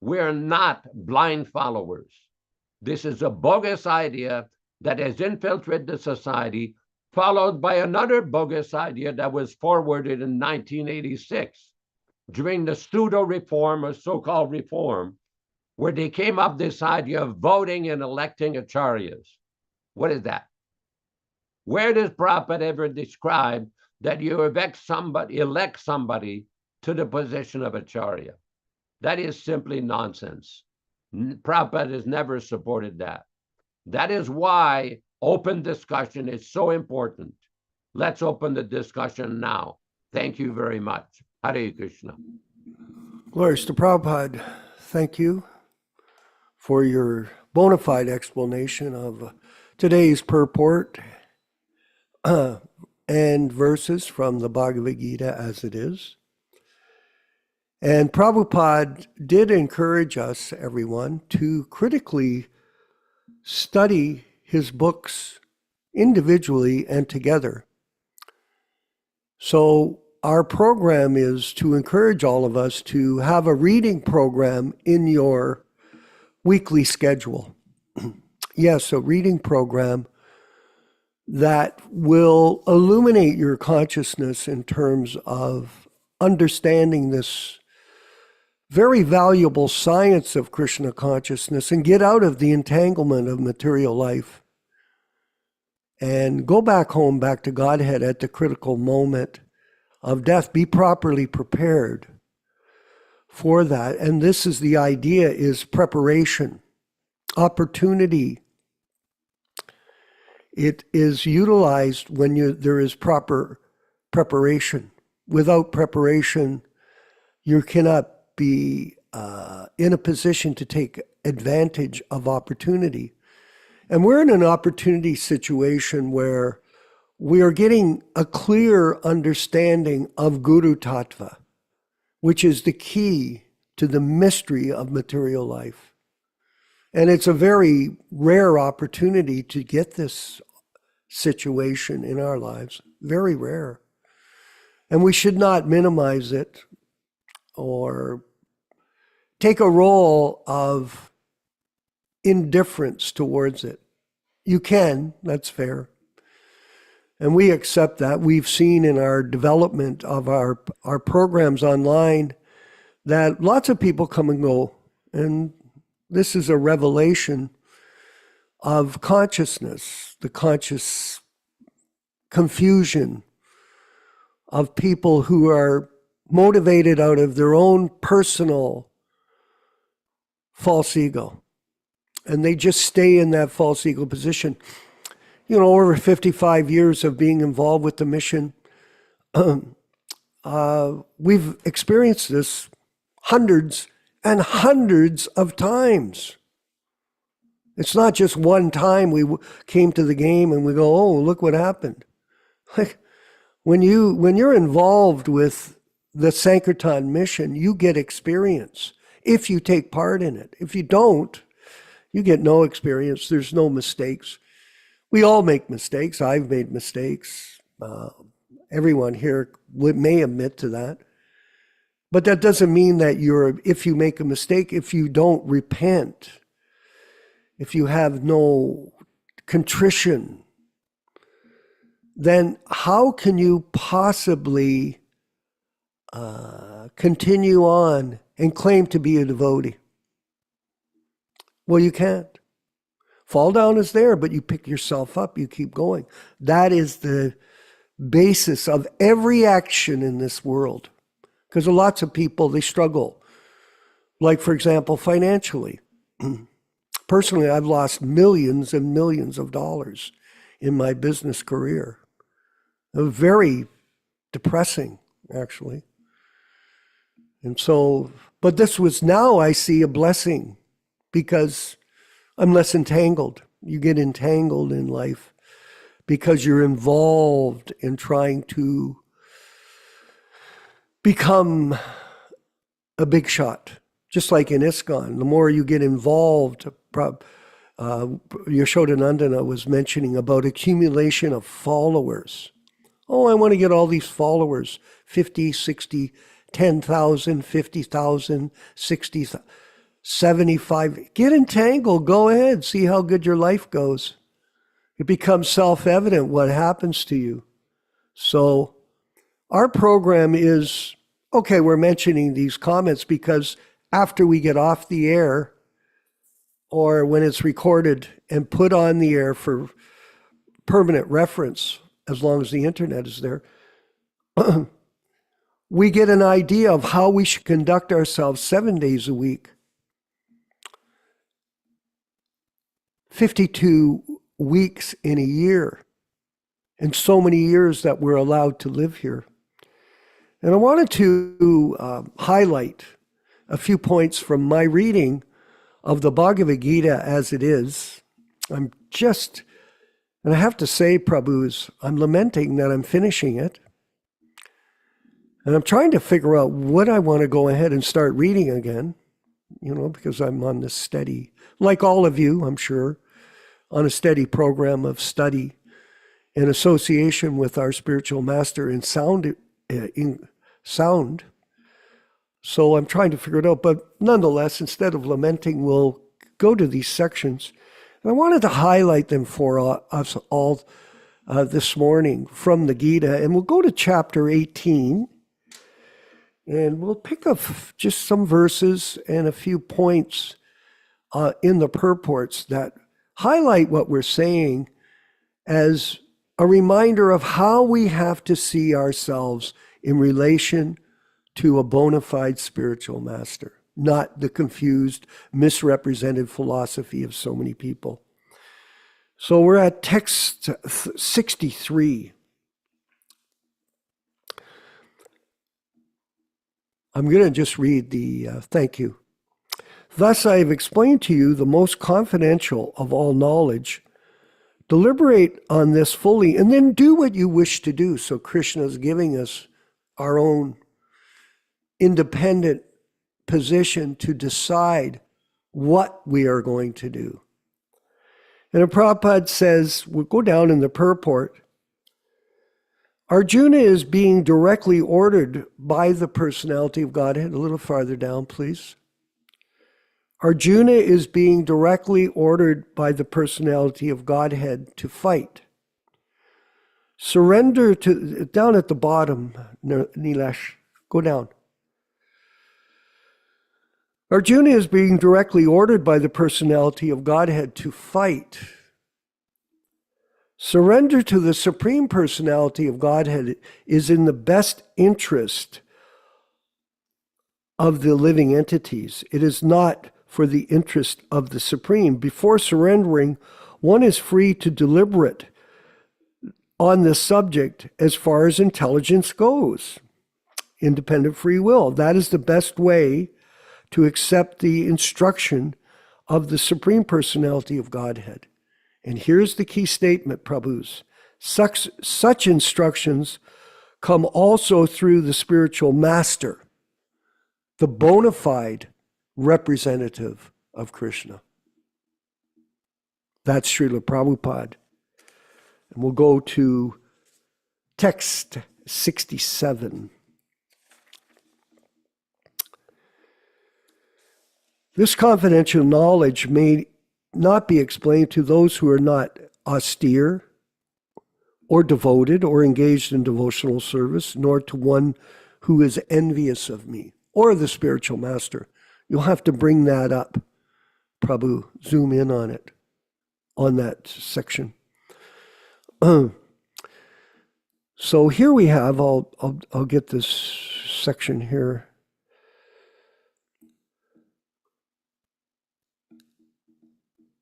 Speaker 3: We're not blind followers. This is a bogus idea that has infiltrated the society, followed by another bogus idea that was forwarded in 1986 during the pseudo-reform or so-called reform, where they came up with this idea of voting and electing acharyas. What is that? Where does Prabhupada ever describe that you elect somebody to the position of acharya? That is simply nonsense. Prabhupada has never supported that. That is why open discussion is so important. Let's open the discussion now. Thank you very much. Hare Krishna.
Speaker 2: Glories to Prabhupada. Thank you for your bona fide explanation of today's purport and verses from the Bhagavad Gita as it is. And Prabhupada did encourage us, everyone, to critically study his books individually and together. So our program is to encourage all of us to have a reading program in your weekly schedule. Yes, a reading program that will illuminate your consciousness in terms of understanding this very valuable science of Krishna consciousness and get out of the entanglement of material life and go back home, back to Godhead at the critical moment of death. Be properly prepared for that. And this is the idea, is preparation, opportunity. It is utilized when there is proper preparation. Without preparation, you cannot be in a position to take advantage of opportunity. And we're in an opportunity situation where we are getting a clear understanding of Guru Tattva, which is the key to the mystery of material life. And it's a very rare opportunity to get this situation in our lives, very rare. And we should not minimize it or take a role of indifference towards it. You can, that's fair. And we accept that. We've seen in our development of our programs online that lots of people come and go. And this is a revelation of consciousness, the conscious confusion of people who are motivated out of their own personal false ego. And they just stay in that false ego position. You know, over 55 years of being involved with the mission, we've experienced this hundreds and hundreds of times. It's not just one time we came to the game and we go, oh, look what happened. Like when you're involved with the Sankirtan mission, you get experience if you take part in it. If you don't, you get no experience. There's no mistakes. We all make mistakes. I've made mistakes. Everyone here may admit to that. But that doesn't mean that if you make a mistake, if you don't repent, if you have no contrition, then how can you possibly continue on and claim to be a devotee? Well, you can't. Fall down is there, but you pick yourself up, you keep going. That is the basis of every action in this world. Because lots of people, they struggle. Like, for example, financially. Personally, I've lost millions and millions of dollars in my business career. It was very depressing, actually. And so, but this was, now I see a blessing because I'm less entangled. You get entangled in life because you're involved in trying to become a big shot, Just like in ISKCON, the more you get involved, Yashodanandana was mentioning about accumulation of followers. Oh, I want to get all these followers, 50, 60, 10,000, 50,000, 60,000, 75. Get entangled. Go ahead. See how good your life goes. It becomes self-evident what happens to you. So our program is, okay, we're mentioning these comments because after we get off the air, or when it's recorded and put on the air for permanent reference, as long as the internet is there, we get an idea of how we should conduct ourselves 7 days a week. 52 weeks in a year, and so many years that we're allowed to live here. And I wanted to highlight a few points from my reading of the Bhagavad Gita as it is. And I have to say, Prabhus, I'm lamenting that I'm finishing it. And I'm trying to figure out what I want to go ahead and start reading again, because I'm on this steady, like all of you, I'm sure, on a steady program of study in association with our spiritual master in sound. So I'm trying to figure it out. But nonetheless, instead of lamenting, we'll go to these sections. And I wanted to highlight them for us all this morning from the Gita. And we'll go to chapter 18. And we'll pick up just some verses and a few points in the purports that highlight what we're saying as a reminder of how we have to see ourselves in relation to a bona fide spiritual master, not the confused, misrepresented philosophy of so many people. So we're at text 63. I'm going to just read the thank you. Thus I have explained to you the most confidential of all knowledge. Deliberate on this fully and then do what you wish to do. So Kṛṣṇa is giving us our own independent position to decide what we are going to do. And Prabhupada says, we'll go down in the purport, Arjuna is being directly ordered by the personality of Godhead. A little farther down, please. Arjuna is being directly ordered by the personality of Godhead to fight. Surrender to, down at the bottom, Nilesh, go down. Arjuna is being directly ordered by the personality of Godhead to fight. Surrender to the Supreme Personality of Godhead is in the best interest of the living entities. It is not for the interest of the Supreme. Before surrendering, one is free to deliberate on this subject as far as intelligence goes. Independent free will. That is the best way to accept the instruction of the Supreme Personality of Godhead. And here's the key statement, Prabhus. Such instructions come also through the spiritual master, the bona fide representative of Kṛṣṇa. That's Srila Prabhupada. And we'll go to text 67. This confidential knowledge may not be explained to those who are not austere or devoted or engaged in devotional service, nor to one who is envious of me or the spiritual master. You'll have to bring that up, Prabhu. Zoom in on it, on that section. So here we have, I'll get this section here.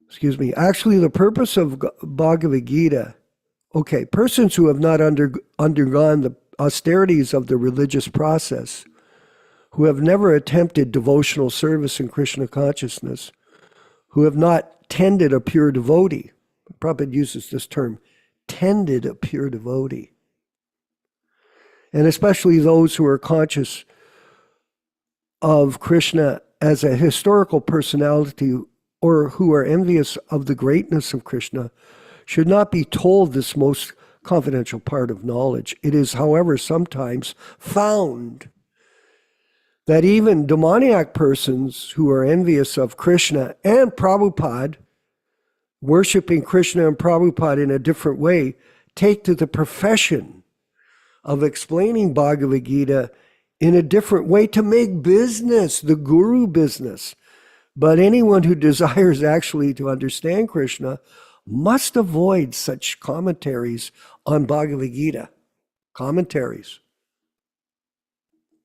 Speaker 2: Excuse me. Actually, the purpose of Bhagavad Gita, okay, persons who have not undergone the austerities of the religious process, who have never attempted devotional service in Krishna consciousness, who have not tended a pure devotee. Prabhupada uses this term, tended a pure devotee. And especially those who are conscious of Krishna as a historical personality or who are envious of the greatness of Kṛṣṇa should not be told this most confidential part of knowledge. It is, however, sometimes found that even demoniac persons who are envious of Kṛṣṇa and Prabhupada, worshiping Kṛṣṇa and Prabhupada in a different way, take to the profession of explaining Bhagavad Gita in a different way to make business, the guru business. But anyone who desires actually to understand Kṛṣṇa must avoid such commentaries on Bhagavad Gita. Commentaries.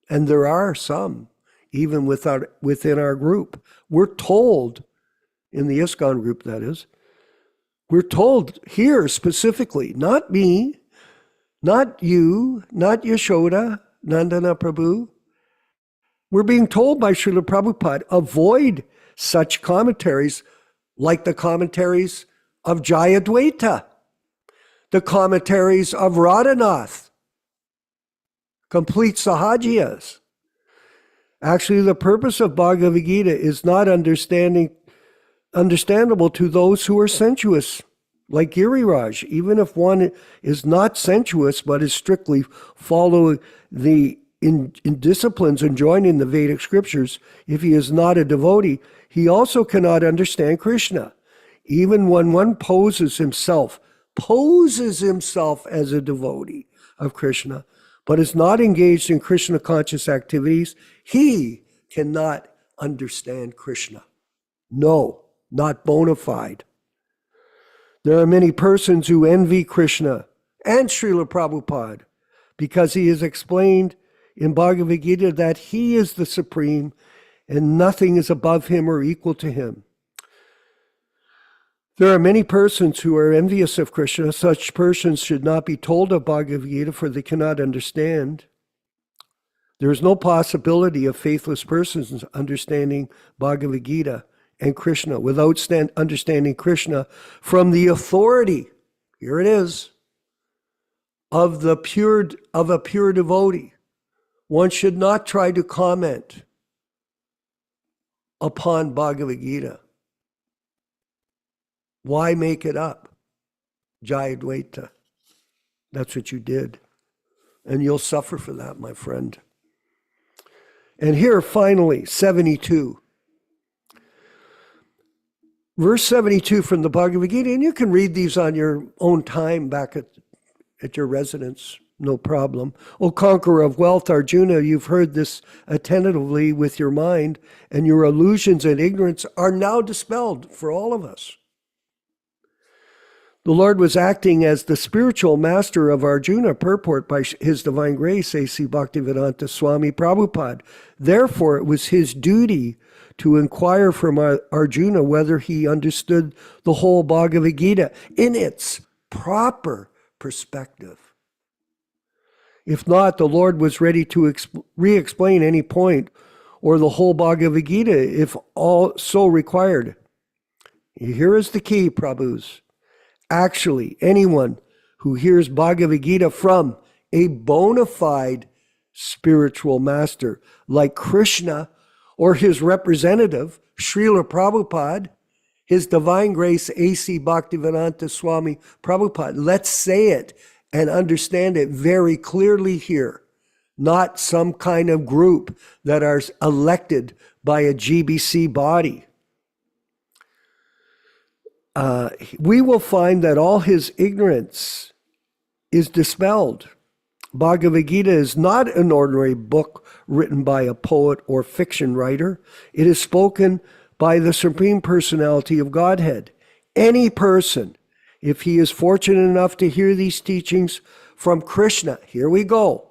Speaker 2: And there are some, even within our group. We're told, in the ISKCON group that is, we're told here specifically, not me, not you, not Yashoda, Nandana Prabhu. We're being told by Srila Prabhupada, avoid such commentaries like the commentaries of Jayadvaita, the commentaries of Radhanath, complete Sahajiyas. Actually, the purpose of Bhagavad Gita is not understandable to those who are sensuous, like Giriraj. Even if one is not sensuous, but is strictly following in disciplines and joining the Vedic scriptures, if he is not a devotee, he also cannot understand Kṛṣṇa. Even when one poses himself as a devotee of Kṛṣṇa, but is not engaged in Kṛṣṇa conscious activities, he cannot understand Kṛṣṇa. No, not bona fide. There are many persons who envy Kṛṣṇa and Srila Prabhupada because he has explained in Bhagavad Gita that he is the supreme and nothing is above him or equal to him. There are many persons who are envious of Kṛṣṇa. Such persons should not be told of Bhagavad Gita, for they cannot understand. There is no possibility of faithless persons understanding Bhagavad Gita and Kṛṣṇa without understanding Kṛṣṇa from the authority, here it is, of a pure devotee. One should not try to comment upon Bhagavad Gita. Why make it up? Jayadvaita. That's what you did. And you'll suffer for that, my friend. And here, finally, 72. Verse 72 from the Bhagavad Gita, and you can read these on your own time back at your residence, no problem. O conqueror of wealth, Arjuna, you've heard this attentively with your mind, and your illusions and ignorance are now dispelled for all of us. The Lord was acting as the spiritual master of Arjuna, purport by His Divine Grace, A.C. Bhaktivedanta Swami Prabhupada. Therefore, it was his duty to inquire from Arjuna whether he understood the whole Bhagavad Gita in its proper perspective. If not, the Lord was ready to re-explain any point or the whole Bhagavad Gita if all so required. Here is the key, Prabhus. Actually, anyone who hears Bhagavad Gita from a bona fide spiritual master like Kṛṣṇa or his representative, Srila Prabhupada, His Divine Grace, A.C. Bhaktivedanta Swami Prabhupada, let's say it and understand it very clearly here, not some kind of group that are elected by a GBC body. We will find that all his ignorance is dispelled. Bhagavad Gita is not an ordinary book written by a poet or fiction writer. It is spoken by the Supreme Personality of Godhead. Any person, if he is fortunate enough to hear these teachings from Kṛṣṇa, here we go,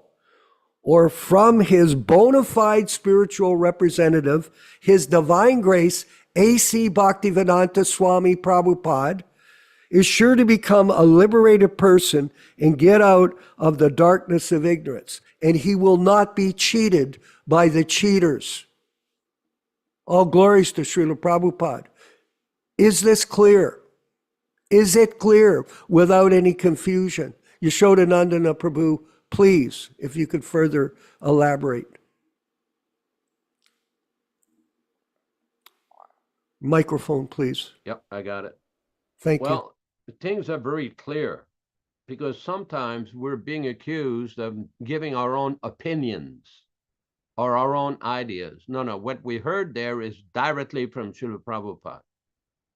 Speaker 2: or from his bona fide spiritual representative, His Divine Grace, A.C. Bhaktivedanta Swami Prabhupada, is sure to become a liberated person and get out of the darkness of ignorance. And he will not be cheated by the cheaters. All glories to Srila Prabhupada. Is this clear? Is it clear without any confusion? Yashoda Nandana Prabhu, please, if you could further elaborate. Microphone, please.
Speaker 3: Yep, I got it.
Speaker 2: Thank you.
Speaker 3: Well, things are very clear because sometimes we're being accused of giving our own opinions or our own ideas. No, what we heard there is directly from Srila Prabhupada.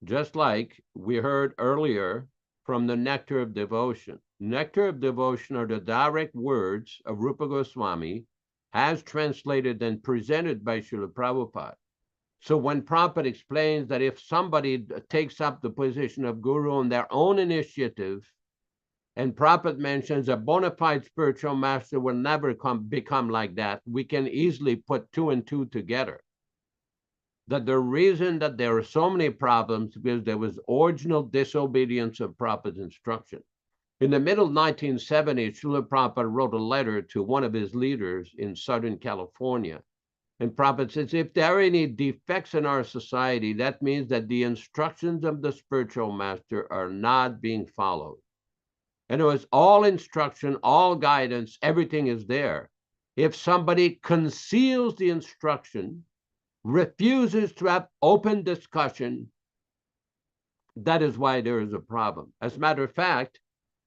Speaker 3: Just like we heard earlier from the Nectar of Devotion. Nectar of Devotion are the direct words of Rupa Goswami, as translated and presented by Srila Prabhupada. So when Prabhupada explains that if somebody takes up the position of guru on their own initiative, and Prabhupada mentions a bona fide spiritual master will never become like that, we can easily put 2 and 2 together. That the reason that there are so many problems because there was original disobedience of Prabhupada's instruction. In the middle 1970s, Srila Prabhupada wrote a letter to one of his leaders in Southern California. And Prabhupada says, if there are any defects in our society, that means that the instructions of the spiritual master are not being followed. And it was all instruction, all guidance, everything is there. If somebody conceals the instruction, refuses to have open discussion, that is why there is a problem. As a matter of fact,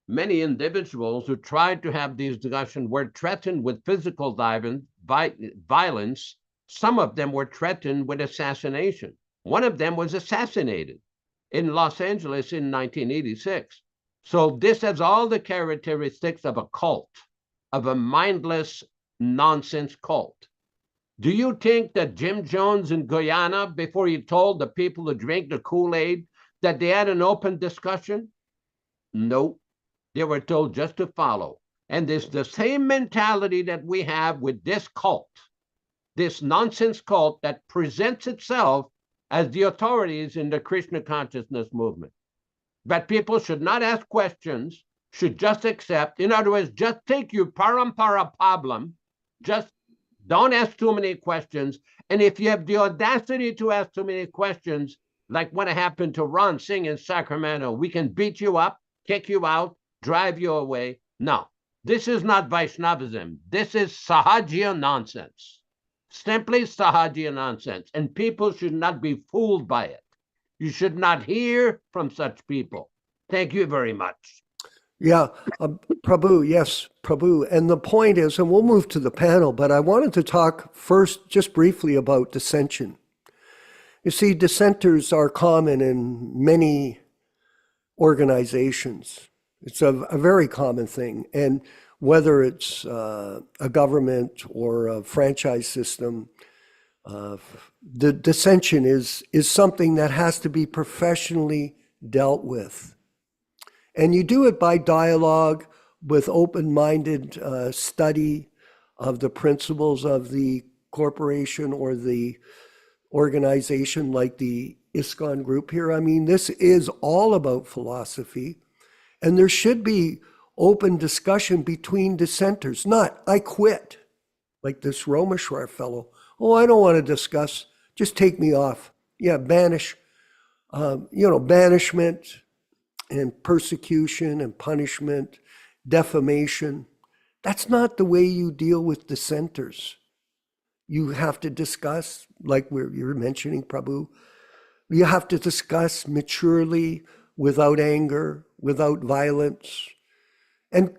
Speaker 3: many individuals who tried to have these discussions were threatened with physical violence. Some of them were threatened with assassination. One of them was assassinated in Los Angeles in 1986. So this has all the characteristics of a cult, of a mindless nonsense cult. Do you think that Jim Jones in Guyana, before he told the people to drink the Kool-Aid, that they had an open discussion? No, they were told just to follow. And it's the same mentality that we have with this cult, this nonsense cult that presents itself as the authorities in the Krishna consciousness movement. But people should not ask questions, should just accept. In other words, just take your parampara problem, just don't ask too many questions. And if you have the audacity to ask too many questions, like what happened to Ron Singh in Sacramento, we can beat you up, kick you out, drive you away. No, this is not Vaishnavism. This is Sahajiya nonsense. Simply Sahajiya nonsense. And people should not be fooled by it. You should not hear from such people. Thank you very much.
Speaker 2: Yeah, Prabhu, yes, Prabhu. And the point is, and we'll move to the panel, but I wanted to talk first just briefly about dissension. You see, dissenters are common in many organizations. It's a very common thing. And whether it's a government or a franchise system, the dissension is something that has to be professionally dealt with. And you do it by dialogue with open-minded study of the principles of the corporation or the organization like the ISKCON group here. I mean, this is all about philosophy. And there should be open discussion between dissenters, not, I quit, like this Romeshwar fellow. Oh, I don't want to discuss, just take me off. Yeah, banish, banishment and persecution and punishment, defamation. That's not the way you deal with dissenters. You have to discuss, like you're mentioning, Prabhu, you have to discuss maturely, without anger, without violence, and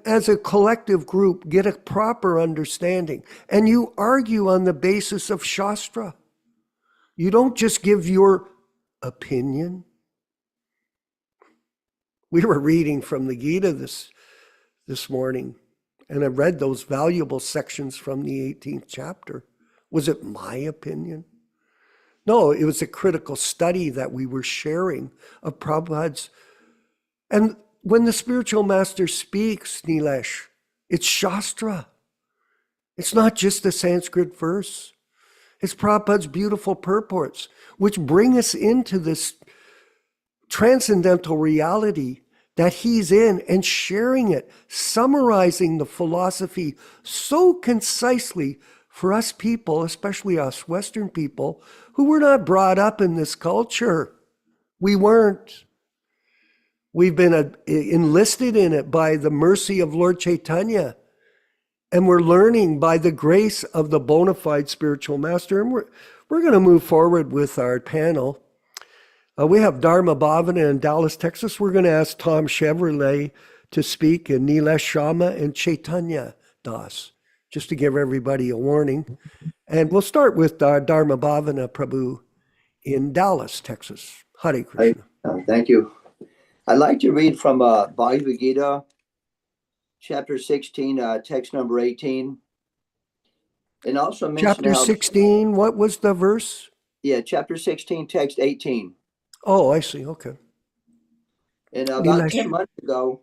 Speaker 2: as a collective group, get a proper understanding. And you argue on the basis of Shastra. You don't just give your opinion. We were reading from the Gita this morning, and I read those valuable sections from the 18th chapter. Was it my opinion? No, it was a critical study that we were sharing of Prabhupada's. And when the spiritual master speaks, Nilesh, it's Shastra. It's not just a Sanskrit verse. It's Prabhupada's beautiful purports, which bring us into this transcendental reality that he's in and sharing it, summarizing the philosophy so concisely for us people, especially us Western people, who were not brought up in this culture. We weren't. We've been enlisted in it by the mercy of Lord Chaitanya. And we're learning by the grace of the bona fide spiritual master. And we're going to move forward with our panel. We have Dharma Bhavana in Dallas, Texas. We're going to ask Tom Chevrolet to speak, and Nilesh Sharma and Chaitanya Das, just to give everybody a warning. And we'll start with Dharma Bhavana Prabhu in Dallas, Texas. Hare Krishna.
Speaker 4: Thank you. I'd like to read from Bhagavad Gita, chapter 16, text number 18. And also mention
Speaker 2: Chapter 16, what was the verse?
Speaker 4: Yeah, chapter 16, text 18.
Speaker 2: Oh, I see. Okay.
Speaker 4: And about 10 months ago,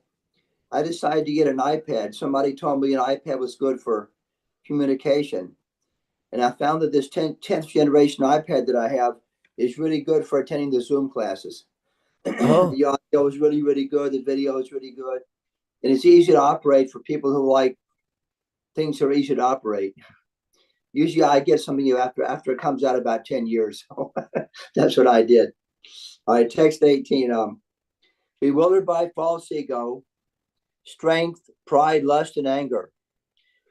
Speaker 4: I decided to get an iPad. Somebody told me an iPad was good for communication. And I found that this 10th generation iPad that I have is really good for attending the Zoom classes.
Speaker 2: Oh.
Speaker 4: The audio is really, really good. The video is really good. And it's easy to operate for people who like things that are easy to operate. Usually I get something after it comes out about 10 years. So that's what I did. All right, text 18. Bewildered by false ego, strength, pride, lust, and anger,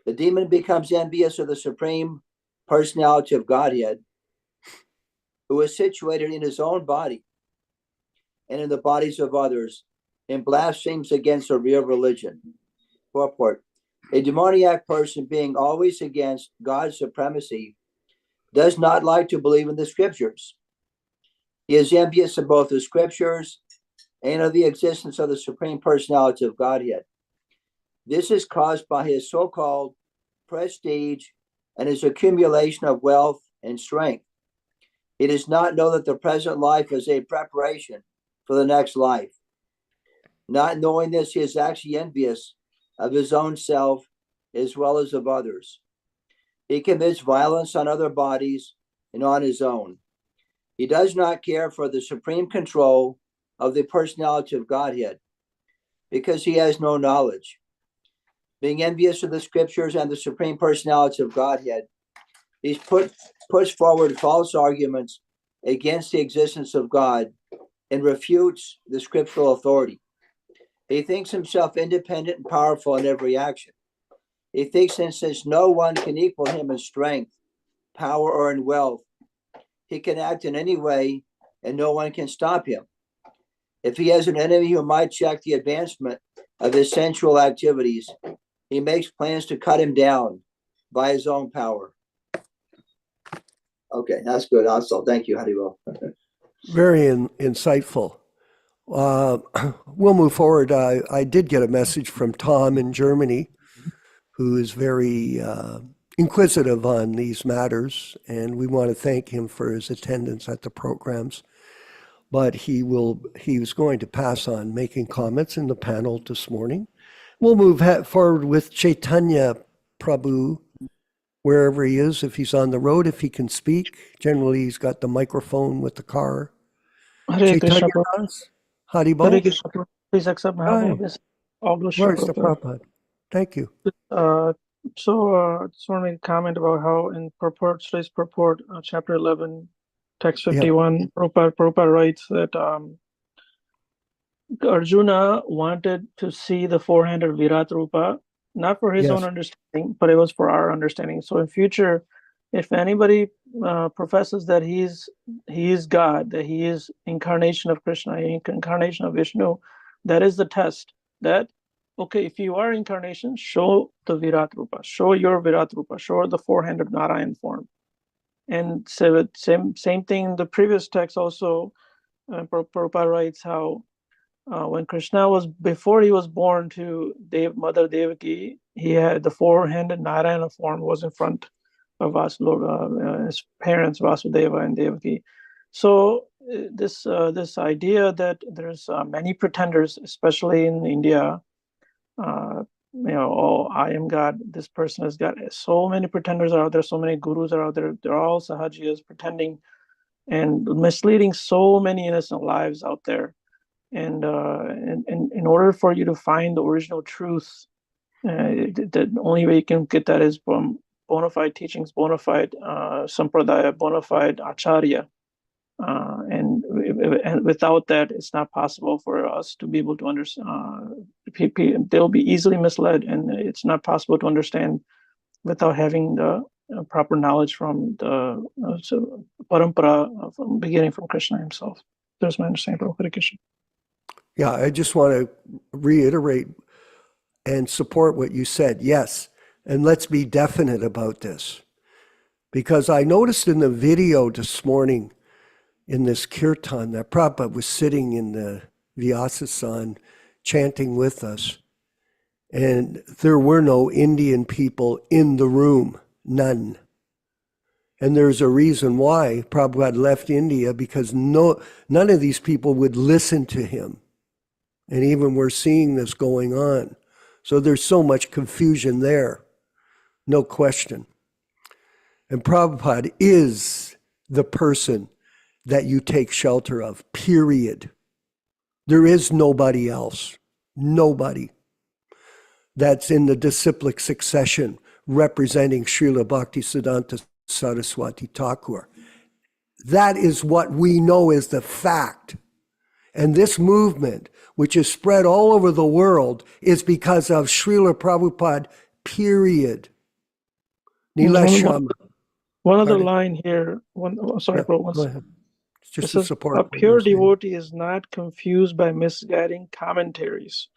Speaker 4: the demon becomes envious of the Supreme Personality of Godhead, who is situated in his own body and in the bodies of others, and blasphemes against the real religion. Purport. A demoniac person, being always against God's supremacy, does not like to believe in the scriptures. He is envious of both the scriptures and of the existence of the Supreme Personality of Godhead. This is caused by his so-called prestige and his accumulation of wealth and strength. He does not know that the present life is a preparation for the next life. Not knowing this, he is actually envious of his own self as well as of others. He commits violence on other bodies and on his own. He does not care for the supreme control of the personality of Godhead because he has no knowledge. Being envious of the scriptures and the supreme personality of Godhead, he puts forward false arguments against the existence of God and refutes the scriptural authority. He thinks himself independent and powerful in every action. He thinks that since no one can equal him in strength, power, or in wealth, he can act in any way and no one can stop him. If he has an enemy who might check the advancement of his sensual activities, he makes plans to cut him down by his own power. Okay, that's good. Also, thank you, Haribo.
Speaker 2: Very insightful. We'll move forward. I did get a message from Tom in Germany, who is very inquisitive on these matters, and we want to thank him for his attendance at the programs. But he was going to pass on making comments in the panel this morning. We'll move forward with Chaitanya Prabhu, wherever he is, if he's on the road, if he can speak. Generally, he's got the microphone with the car.
Speaker 5: Hare Krishna.
Speaker 2: Haribol.
Speaker 5: Hare Krishna. Please accept my apologies.
Speaker 2: Where's the Prabhupada? Thank you.
Speaker 5: Just want to make a comment about how in purport, today's purport, chapter 11, text 51, Prabhupada writes that Arjuna wanted to see the four-handed Virat Rupa, not for his own understanding, but it was for our understanding. So in future, if anybody professes that he is God, that he is incarnation of Krishna, incarnation of Vishnu, that is the test. That, okay, if you are incarnation, show the Virat Rupa, show your Virat Rupa, show the four-handed Narayan form. And so same thing in the previous text also, Prabhupada writes how when Krishna before he was born to Mother Devaki, he had the four-handed Narayana form was in front of his parents, Vasudeva and Devaki. So this idea that there's many pretenders, especially in India, oh, I am God, this person is God. So many pretenders are out there, so many gurus are out there. They're all sahajiyas pretending and misleading so many innocent lives out there. And in order for you to find the original truth, the only way you can get that is from bona fide teachings, bona fide sampradaya, bona fide acharya. And without that, it's not possible for us to be able to they'll be easily misled, and it's not possible to understand without having the proper knowledge from the parampara, from beginning from Krishna himself. There's my understanding. Hare Krishna.
Speaker 2: Yeah, I just want to reiterate and support what you said. Yes, and let's be definite about this. Because I noticed in the video this morning in this kirtan that Prabhupada was sitting in the Vyasasan chanting with us. And there were no Indian people in the room, none. And there's a reason why Prabhupada left India, because none of these people would listen to him. And even we're seeing this going on. So there's so much confusion there, no question. And Prabhupada is the person that you take shelter of, period. There is nobody else, nobody that's in the disciplic succession representing Srila Bhaktisiddhanta Saraswati Thakur. That is what we know is the fact. And this movement, which is spread all over the world, is because of Srila Prabhupada, period. Nileshama.
Speaker 5: One other line here. Sorry, bro.
Speaker 2: Go ahead. It's just
Speaker 5: It
Speaker 2: to
Speaker 5: says,
Speaker 2: support.
Speaker 5: a pure devotee is not confused by misguiding commentaries.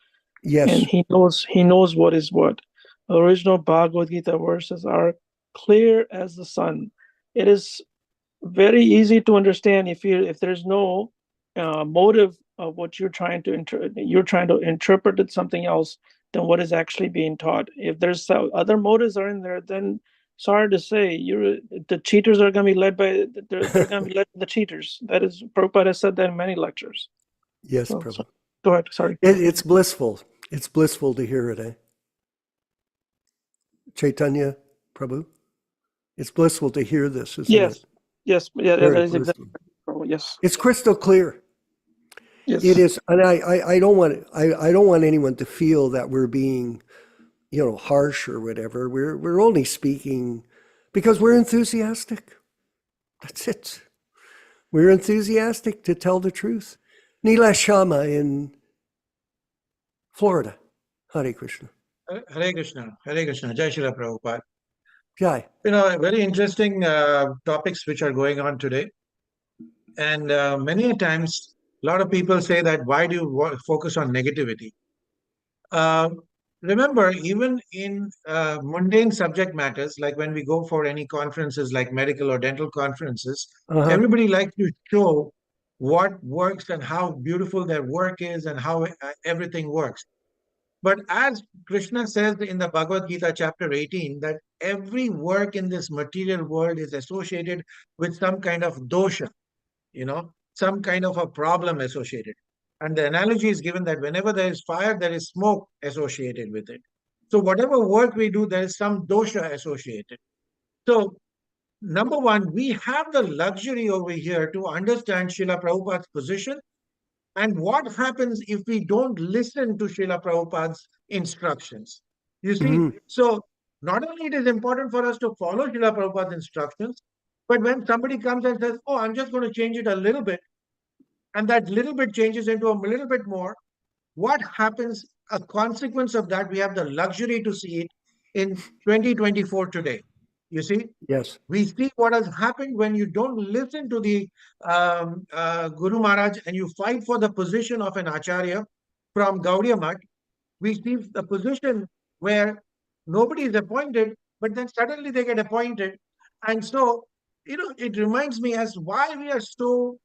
Speaker 2: Yes.
Speaker 5: And he knows what is what. The original Bhagavad Gita verses are clear as the sun. It is very easy to understand if there's no motive of what you're trying to interpret it something else than what is actually being taught. If there's other motives are in there, then sorry to say, the cheaters are going to be led by they're going to be led by the cheaters. That is, Prabhupada has said that in many lectures.
Speaker 2: Yes, Prabhupada.
Speaker 5: So, go ahead. Sorry.
Speaker 2: It's blissful. It's blissful to hear it, eh? Chaitanya, Prabhu? It's blissful to hear this, isn't it?
Speaker 5: Yes. Yeah, that is exactly right. Yes.
Speaker 2: It's crystal clear.
Speaker 5: Yes.
Speaker 2: It is, and I don't want anyone to feel that we're being, harsh or whatever. We're only speaking because we're enthusiastic. That's it. We're enthusiastic to tell the truth. Nileshama in Florida. Hare Krishna.
Speaker 6: Hare Krishna. Hare Krishna. Jai Shri Prabhupada.
Speaker 2: Jai.
Speaker 6: Very interesting topics which are going on today. And many a times, a lot of people say that, why do you focus on negativity? Remember, even in mundane subject matters, like when we go for any conferences like medical or dental conferences, everybody likes to show what works and how beautiful their work is and how everything works. But as Krishna says in the Bhagavad Gita chapter 18, that every work in this material world is associated with some kind of dosha, some kind of a problem associated. And the analogy is given that whenever there is fire, there is smoke associated with it. So whatever work we do, there is some dosha associated. So number one, we have the luxury over here to understand Srila Prabhupada's position and what happens if we don't listen to Srila Prabhupada's instructions. You see, so not only it is important for us to follow Srila Prabhupada's instructions, but when somebody comes and says, oh, I'm just going to change it a little bit, and that little bit changes into a little bit more, what happens? A consequence of that, we have the luxury to see it in 2024 today. You see?
Speaker 2: Yes.
Speaker 6: We see what has happened when you don't listen to the Guru Maharaj and you fight for the position of an Acharya from Gaudiya Math. We see the position where nobody is appointed, but then suddenly they get appointed. And so, it reminds me as why we are so,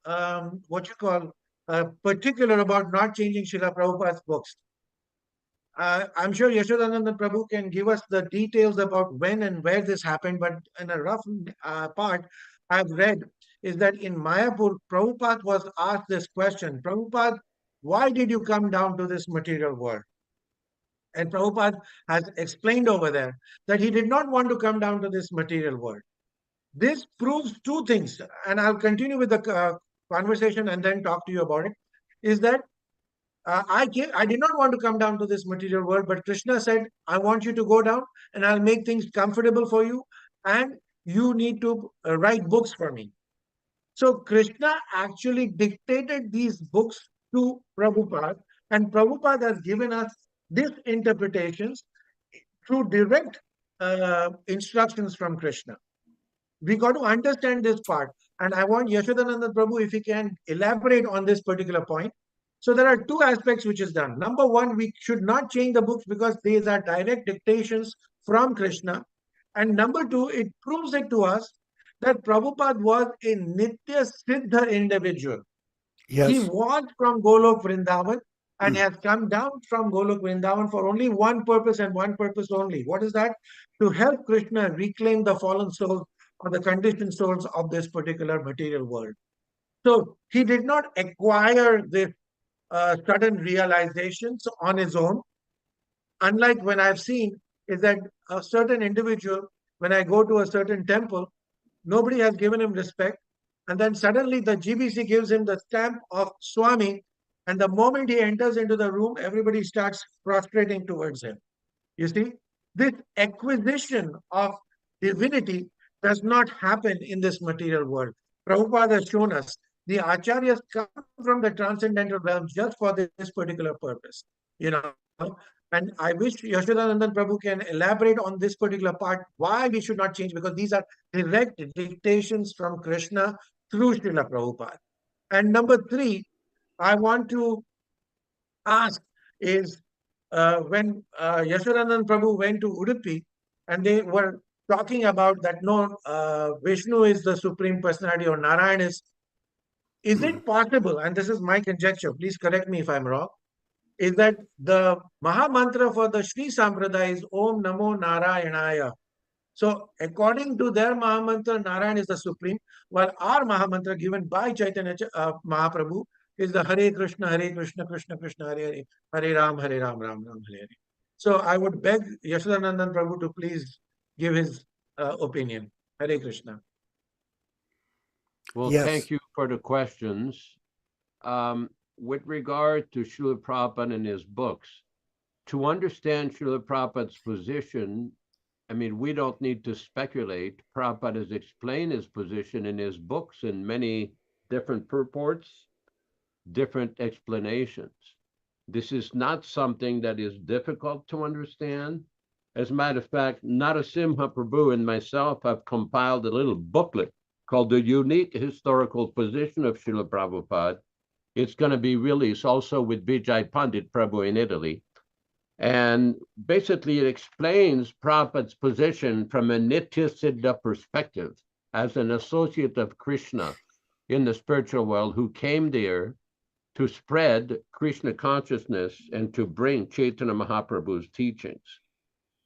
Speaker 6: particular about not changing Srila Prabhupada's books. I'm sure Yashodananda Prabhu can give us the details about when and where this happened, but in a rough part I've read is that in Mayapur, Prabhupada was asked this question, Prabhupada, why did you come down to this material world? And Prabhupada has explained over there that he did not want to come down to this material world. This proves two things, and I'll continue with the conversation and then talk to you about it, is that I did not want to come down to this material world, but Krishna said, I want you to go down and I'll make things comfortable for you and you need to write books for me. So Krishna actually dictated these books to Prabhupada, and Prabhupada has given us these interpretations through direct instructions from Krishna. We got to understand this part. And I want Yashodananda Prabhu, if he can elaborate on this particular point. So there are two aspects which is done. Number one, we should not change the books because these are direct dictations from Krishna. And number two, it proves it to us that Prabhupada was a Nitya Siddha individual.
Speaker 2: Yes.
Speaker 6: He was from Golok Vrindavan and has come down from Golok Vrindavan for only one purpose and one purpose only. What is that? To help Krishna reclaim the fallen souls or the conditioned souls of this particular material world. So he did not acquire this sudden realizations on his own. Unlike when I've seen is that a certain individual, when I go to a certain temple, nobody has given him respect. And then suddenly the GBC gives him the stamp of Swami. And the moment he enters into the room, everybody starts prostrating towards him. You see, this acquisition of divinity does not happen in this material world. Prabhupada has shown us the acharyas come from the transcendental realms just for this particular purpose. You know, and I wish Yashodanandan Prabhu can elaborate on this particular part, why we should not change, because these are direct dictations from Krishna through Srila Prabhupada. And number three, I want to ask is when Yashodanandan Prabhu went to Udupi and they were talking about that no, Vishnu is the Supreme Personality or Narayan is it possible, and this is my conjecture, please correct me if I'm wrong, is that the Maha Mantra for the Shri Sampradaya is Om Namo Narayanaya. So according to their Maha Mantra, Narayan is the Supreme, while our Maha Mantra given by Chaitanya Mahaprabhu is the Hare Krishna, Krishna Krishna, Hare Hare, Hare Ram, Ram Ram, Hare Hare. So I would beg Yashodanandan Prabhu to please give his opinion. Hare Krishna.
Speaker 3: Well, thank you for the questions. With regard to Srila Prabhupada and his books, to understand Srila Prabhupada's position, I mean, we don't need to speculate. Prabhupada has explained his position in his books in many different purports, different explanations. This is not something that is difficult to understand. As a matter of fact, Narasimha Prabhu and myself have compiled a little booklet called The Unique Historical Position of Srila Prabhupada. It's going to be released also with Vijay Pandit Prabhu in Italy. And basically it explains Prabhupada's position from a Nitya Siddha perspective as an associate of Krishna in the spiritual world who came there to spread Krishna consciousness and to bring Chaitanya Mahaprabhu's teachings.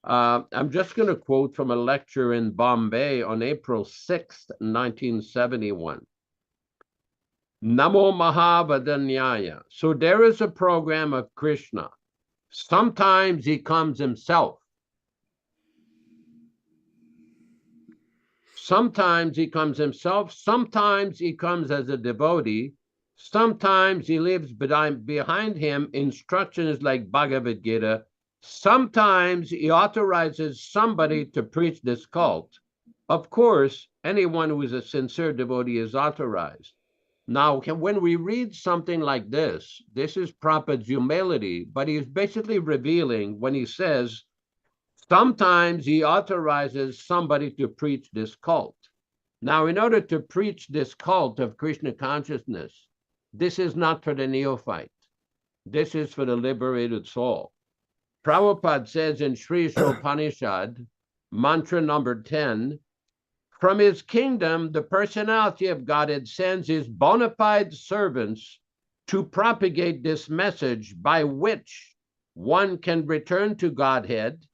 Speaker 3: I'm just going to quote from a lecture in Bombay on April 6th, 1971. Namo Mahavadanyaya. So there is a program of Krishna. Sometimes he comes himself. Sometimes he comes himself. Sometimes he comes as a devotee. Sometimes he leaves behind him instructions like Bhagavad Gita. Sometimes he authorizes somebody to preach this cult. Of course, anyone who is a sincere devotee is authorized. Now, when we read something like this is Prabhupada's humility, but he's basically revealing when he says, sometimes he authorizes somebody to preach this cult. Now, in order to preach this cult of Krishna consciousness, this is not for the neophyte. This is for the liberated soul. Prabhupada says in Sri Upanishad, mantra number 10, from his kingdom, the personality of Godhead sends his bona fide servants to propagate this message by which one can return to Godhead,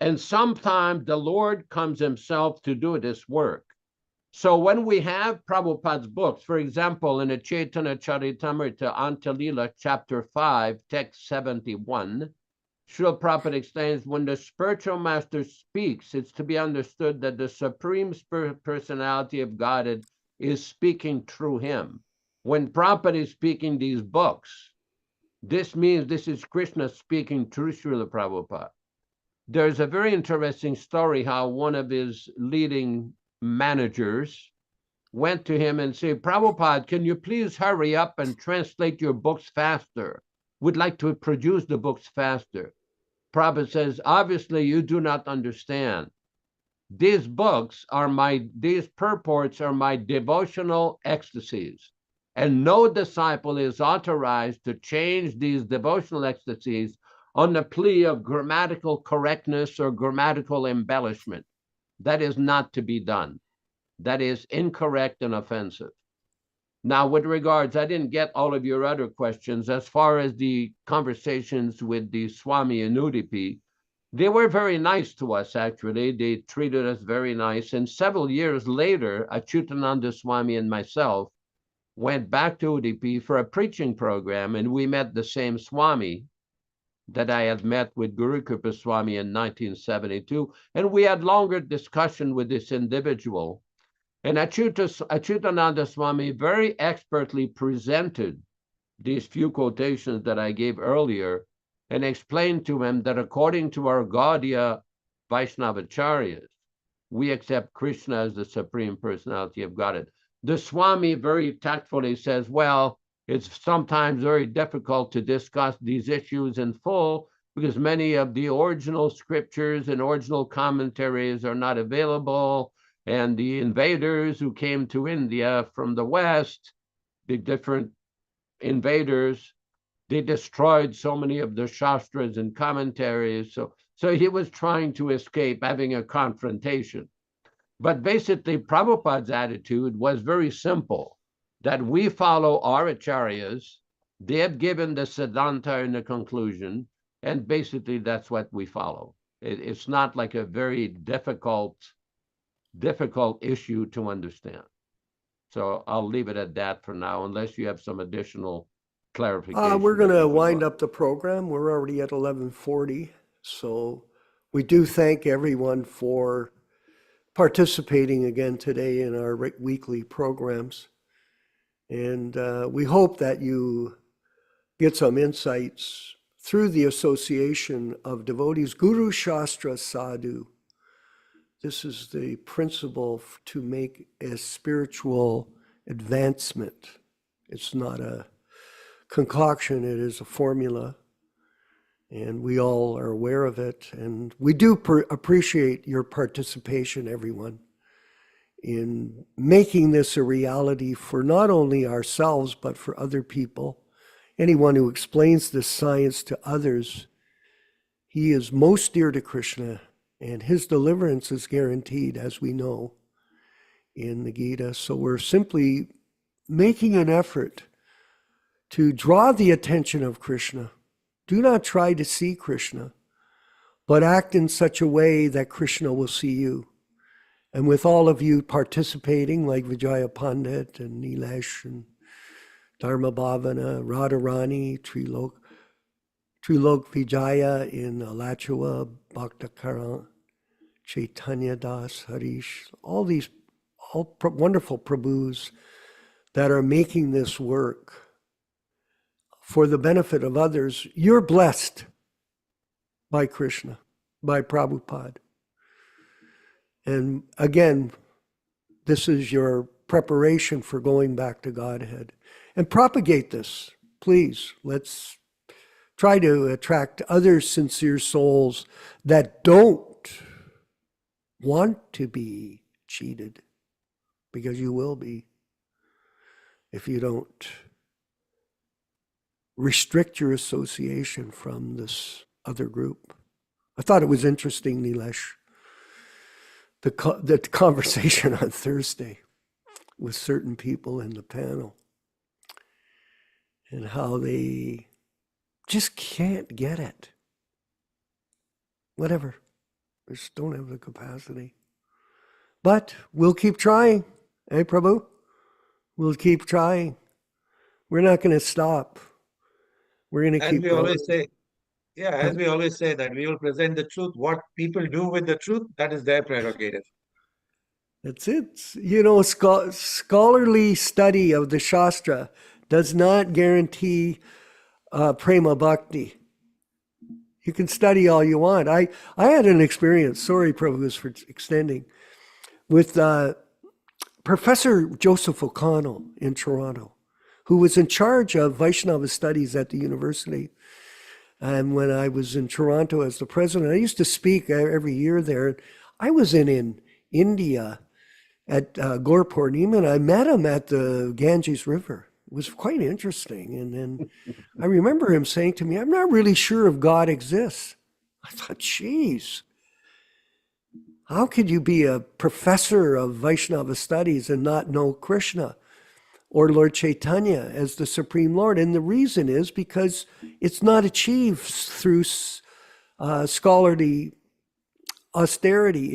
Speaker 3: and sometimes the Lord comes himself to do this work. So when we have Prabhupada's books, for example, in a Chaitanya Charitamrita Antalila, chapter 5, text 71, Srila Prabhupada explains, when the spiritual master speaks, it's to be understood that the supreme spirit personality of Godhead is speaking through him. When Prabhupada is speaking these books, this means this is Krishna speaking through Srila Prabhupada. There's a very interesting story how one of his leading managers went to him and said, Prabhupada, can you please hurry up and translate your books faster? We'd like to produce the books faster. Prabhupada says, obviously you do not understand. These purports are my devotional ecstasies. And no disciple is authorized to change these devotional ecstasies on the plea of grammatical correctness or grammatical embellishment. That is not to be done. That is incorrect and offensive. Now, with regards, I didn't get all of your other questions. As far as the conversations with the Swami and Udupi, they were very nice to us, actually. They treated us very nice. And several years later, Achyutananda Swami and myself went back to Udupi for a preaching program, and we met the same Swami that I had met with Guru Kripa Swami in 1972. And we had longer discussion with this individual. And Achyutananda Swami very expertly presented these few quotations that I gave earlier and explained to him that according to our Gaudiya Vaishnavacharyas, we accept Kṛṣṇa as the Supreme Personality of Godhead. The Swami very tactfully says, well, it's sometimes very difficult to discuss these issues in full because many of the original scriptures and original commentaries are not available. And the invaders who came to India from the West, the different invaders, they destroyed so many of the Shastras and commentaries. So he was trying to escape having a confrontation. But basically, Prabhupada's attitude was very simple, that we follow our acharyas. They have given the Siddhanta in the conclusion, and basically that's what we follow. It's not like a very difficult issue to understand. So I'll leave it at that for now, unless you have some additional clarification.
Speaker 2: We're going to wind up the program. We're already at 11:40. So we do thank everyone for participating again today in our weekly programs. And we hope that you get some insights through the association of devotees. Guru Shastra Sadhu. This is the principle to make a spiritual advancement. It's not a concoction, it is a formula. And we all are aware of it. And we do appreciate your participation, everyone, in making this a reality for not only ourselves, but for other people. Anyone who explains this science to others, he is most dear to Kṛṣṇa, and his deliverance is guaranteed, as we know in the Gita. So we're simply making an effort to draw the attention of Kṛṣṇa. Do not try to see Kṛṣṇa, but act in such a way that Kṛṣṇa will see you. And with all of you participating, like Vijaya Pandit and Nilesh and Dharma Bhavana, Radharani, Trilok Vijaya in Alachua, Bhakta Karan, Chaitanya Das, Harish, all these wonderful Prabhus that are making this work for the benefit of others. You're blessed by Kṛṣṇa, by Prabhupada. And again, this is your preparation for going back to Godhead. And propagate this, please. Let's try to attract other sincere souls that don't want to be cheated, because you will be if you don't restrict your association from this other group. I thought it was interesting, Nilesh, the conversation on Thursday with certain people in the panel and how they just can't get it. Whatever. They just don't have the capacity. But we'll keep trying. Hey, Prabhu? We'll keep trying. We're not going to stop. We're going to keep going.
Speaker 6: As we always say that we will present the truth. What people do with the truth, that is their prerogative.
Speaker 2: That's it. You know, scholarly study of the Shastra does not guarantee prema bhakti. You can study all you want. I had an experience, sorry Prabhu for extending, with Professor Joseph O'Connell in Toronto, who was in charge of Vaishnava studies at the university. And when I was in Toronto as the president, I used to speak every year there. I was in India at Gaur Purnima, and I met him at the Ganges River. It was quite interesting. And then I remember him saying to me, I'm not really sure if God exists. I thought, geez, how could you be a professor of Vaishnava studies and not know Kṛṣṇa or Lord Chaitanya as the Supreme Lord? And the reason is because it's not achieved through scholarly austerity.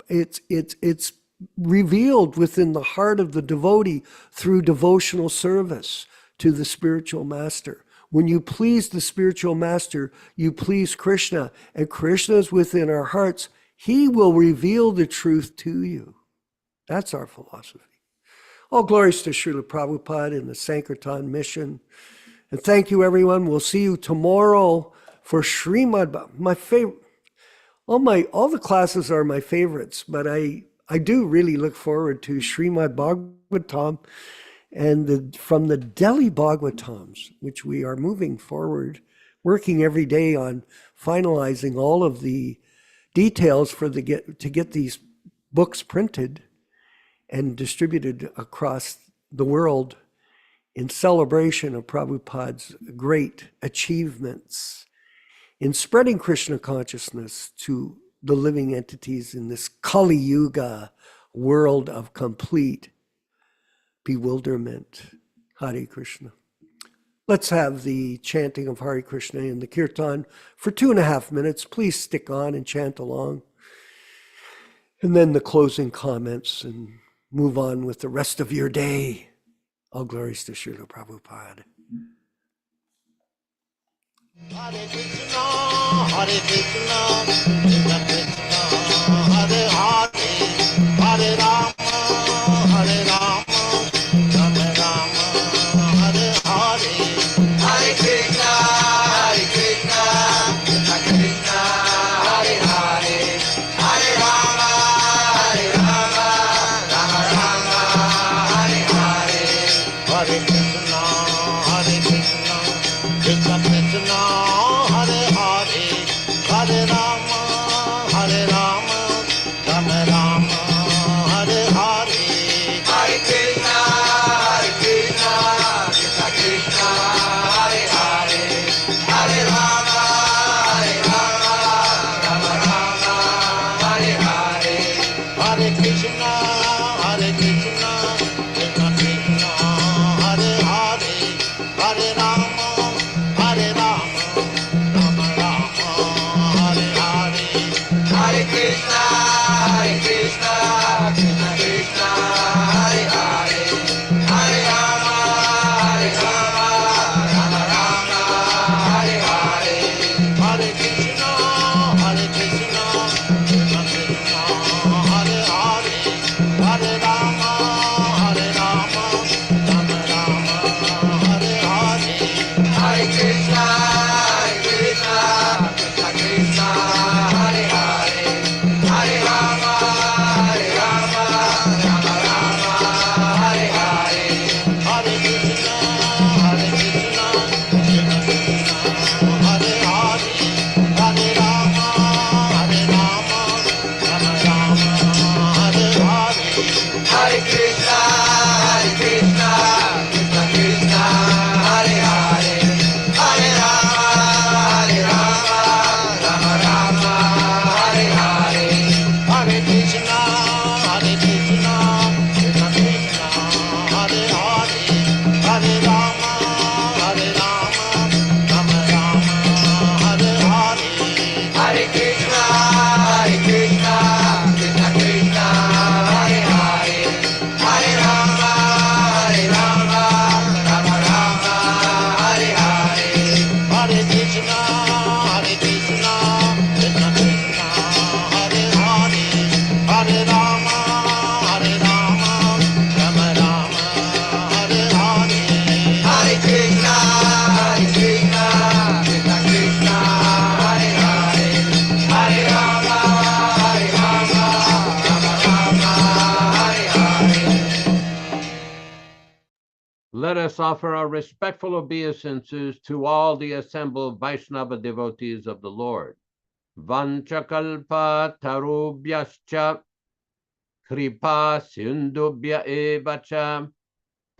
Speaker 2: It's revealed within the heart of the devotee through devotional service to the spiritual master. When you please the spiritual master, you please Kṛṣṇa, and Kṛṣṇa is within our hearts. He will reveal the truth to you. That's our philosophy. All glories to Srila Prabhupada and the Sankirtan mission. And thank you, everyone. We'll see you tomorrow for Srimad. My favorite. All the classes are my favorites, but I do really look forward to Srimad Bhagavatam and from the Delhi Bhagavatams, which we are moving forward, working every day on finalizing all of the details to get these books printed and distributed across the world in celebration of Prabhupada's great achievements in spreading Krishna consciousness to the living entities in this Kali Yuga world of complete bewilderment. Hare Krishna. Let's have the chanting of Hare Krishna in the Kirtan for 2.5 minutes. Please stick on and chant along. And then the closing comments and move on with the rest of your day. All glories to Srila Prabhupada.
Speaker 1: Hare Krishna, Hare Krishna, Krishna Krishna, Hare Hare, Hare Rama, Hare Rama, Rama Rama, Hare Hare. Hare Krishna, Krishna Krishna, Hare Hare, Hare Rama, Rama Rama, Hare Hare. Hare Krishna, Krishna Krishna, Hare Hare, Hare Rama, Rama
Speaker 3: let us offer our respectful obeisances to all the assembled Vaishnava devotees of the Lord. Vanchakalpa tarubhyascha kripa sindubhya evacha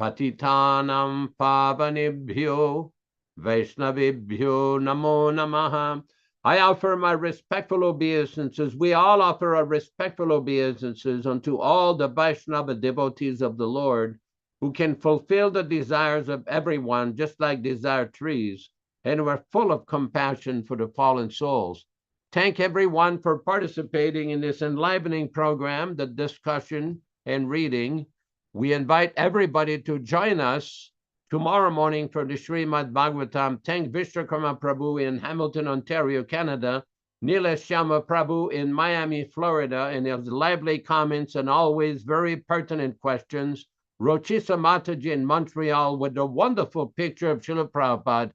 Speaker 3: patitanam pavanibhyo Vaishnavibhyo namo namaha. I offer my respectful obeisances. We all offer our respectful obeisances unto all the Vaishnava devotees of the Lord, who can fulfill the desires of everyone, just like desire trees, and who are full of compassion for the fallen souls. Thank everyone for participating in this enlivening program, the discussion and reading. We invite everybody to join us tomorrow morning for the Srimad Bhagavatam. Thank Vishwakarma Prabhu in Hamilton, Ontario, Canada, Nilesh Shyama Prabhu in Miami, Florida, and his lively comments and always very pertinent questions. Rochisa Mataji in Montreal with a wonderful picture of Srila Prabhupada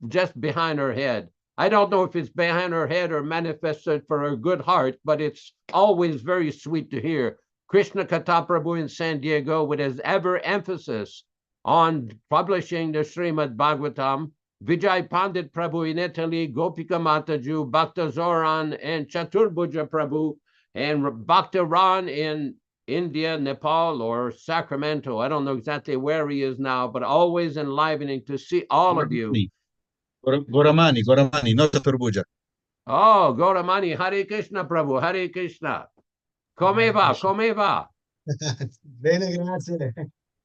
Speaker 3: just behind her head. I don't know if it's behind her head or manifested for her good heart, but it's always very sweet to hear. Kṛṣṇa Katha Prabhu in San Diego with his ever emphasis on publishing the Srimad Bhagavatam, Vijay Pandit Prabhu in Italy, Gopika Mataju, Bhakta Zoran and Chaturbhuja Prabhu, and Bhakta Ran in India, Nepal, or Sacramento. I don't know exactly where he is now, but always enlivening to see all of you.
Speaker 7: Goramani, not Chaturbhuja.
Speaker 3: Oh, Gauramani, Hare Krishna Prabhu, Hare Krishna. Come va, come va?
Speaker 7: Bene, grazie.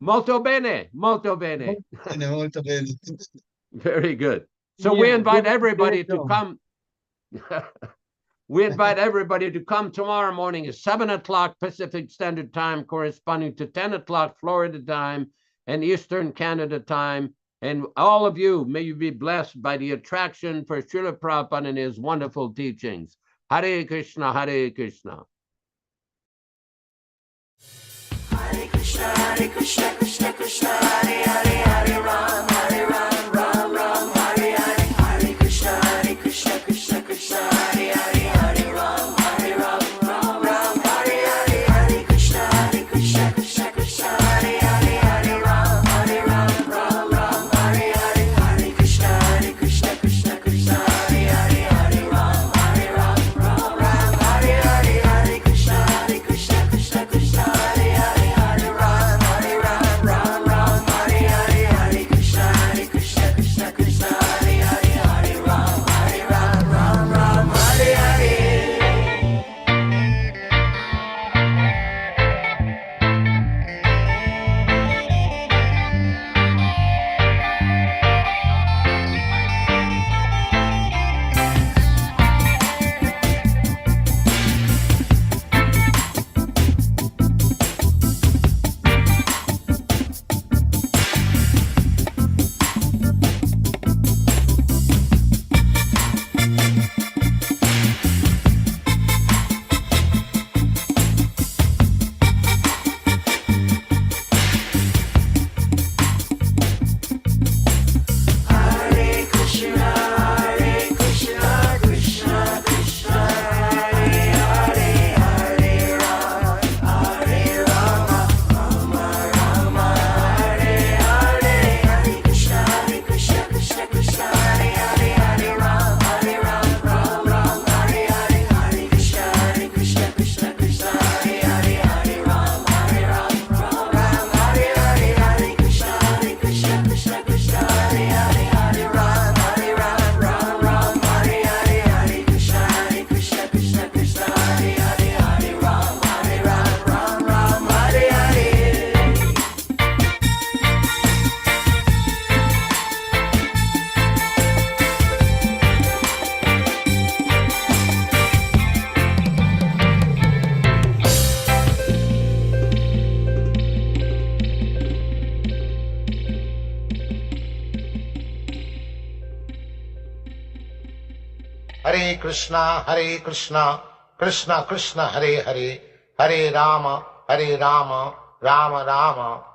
Speaker 3: Molto bene, molto bene.
Speaker 7: Bene, molto bene.
Speaker 3: Very good. So we invite everybody to come. We invite everybody to come tomorrow morning at 7 o'clock Pacific Standard Time, corresponding to 10 o'clock Florida time and Eastern Canada time. And all of you, may you be blessed by the attraction for Srila Prabhupada and his wonderful teachings. Hare Krishna, Hare Krishna.
Speaker 8: Hare Krishna, Krishna Krishna, Hare Hare, Hare Ram, Ram Ram, Hare Hare. Hare Krishna, Krishna Krishna, Hare Hare, Hare Ram, Ram Hare Hare. Hare Krishna, Krishna Krishna, Hare Hare, Hare Ram, Ram Hare Hare. Hare Krishna, Krishna Krishna, Hare Hare, Hare Ram, Ram Hare Hare. Hare Krishna, Krishna Krishna, Hare Hare, Hare Ram, Ram Hare Hare. Hare Krishna, Krishna Krishna, Hare Hare, Hare Ram, Ram Hare Hare. Hare Krishna, Krishna Krishna, Hare Hare, Hare Rama, Rama Hare Hare. Hare Krishna, Krishna Krishna, Hare Hare, Hare Ram, Ram Hare Hare. Hare Krishna, Krishna Krishna, Hare Hare, Hare Ram, Ram Hare Hare. Hare Krishna, Krishna Krishna, Hare Hare, Hare Ram, Ram Hare Hare. Hare Krishna, Krishna Krishna, Hare Hare, Hare Ram, Ram Hare Hare.
Speaker 1: Hare Krishna, Krishna Krishna, Hare Hare, Hare Rama, Rama Rama.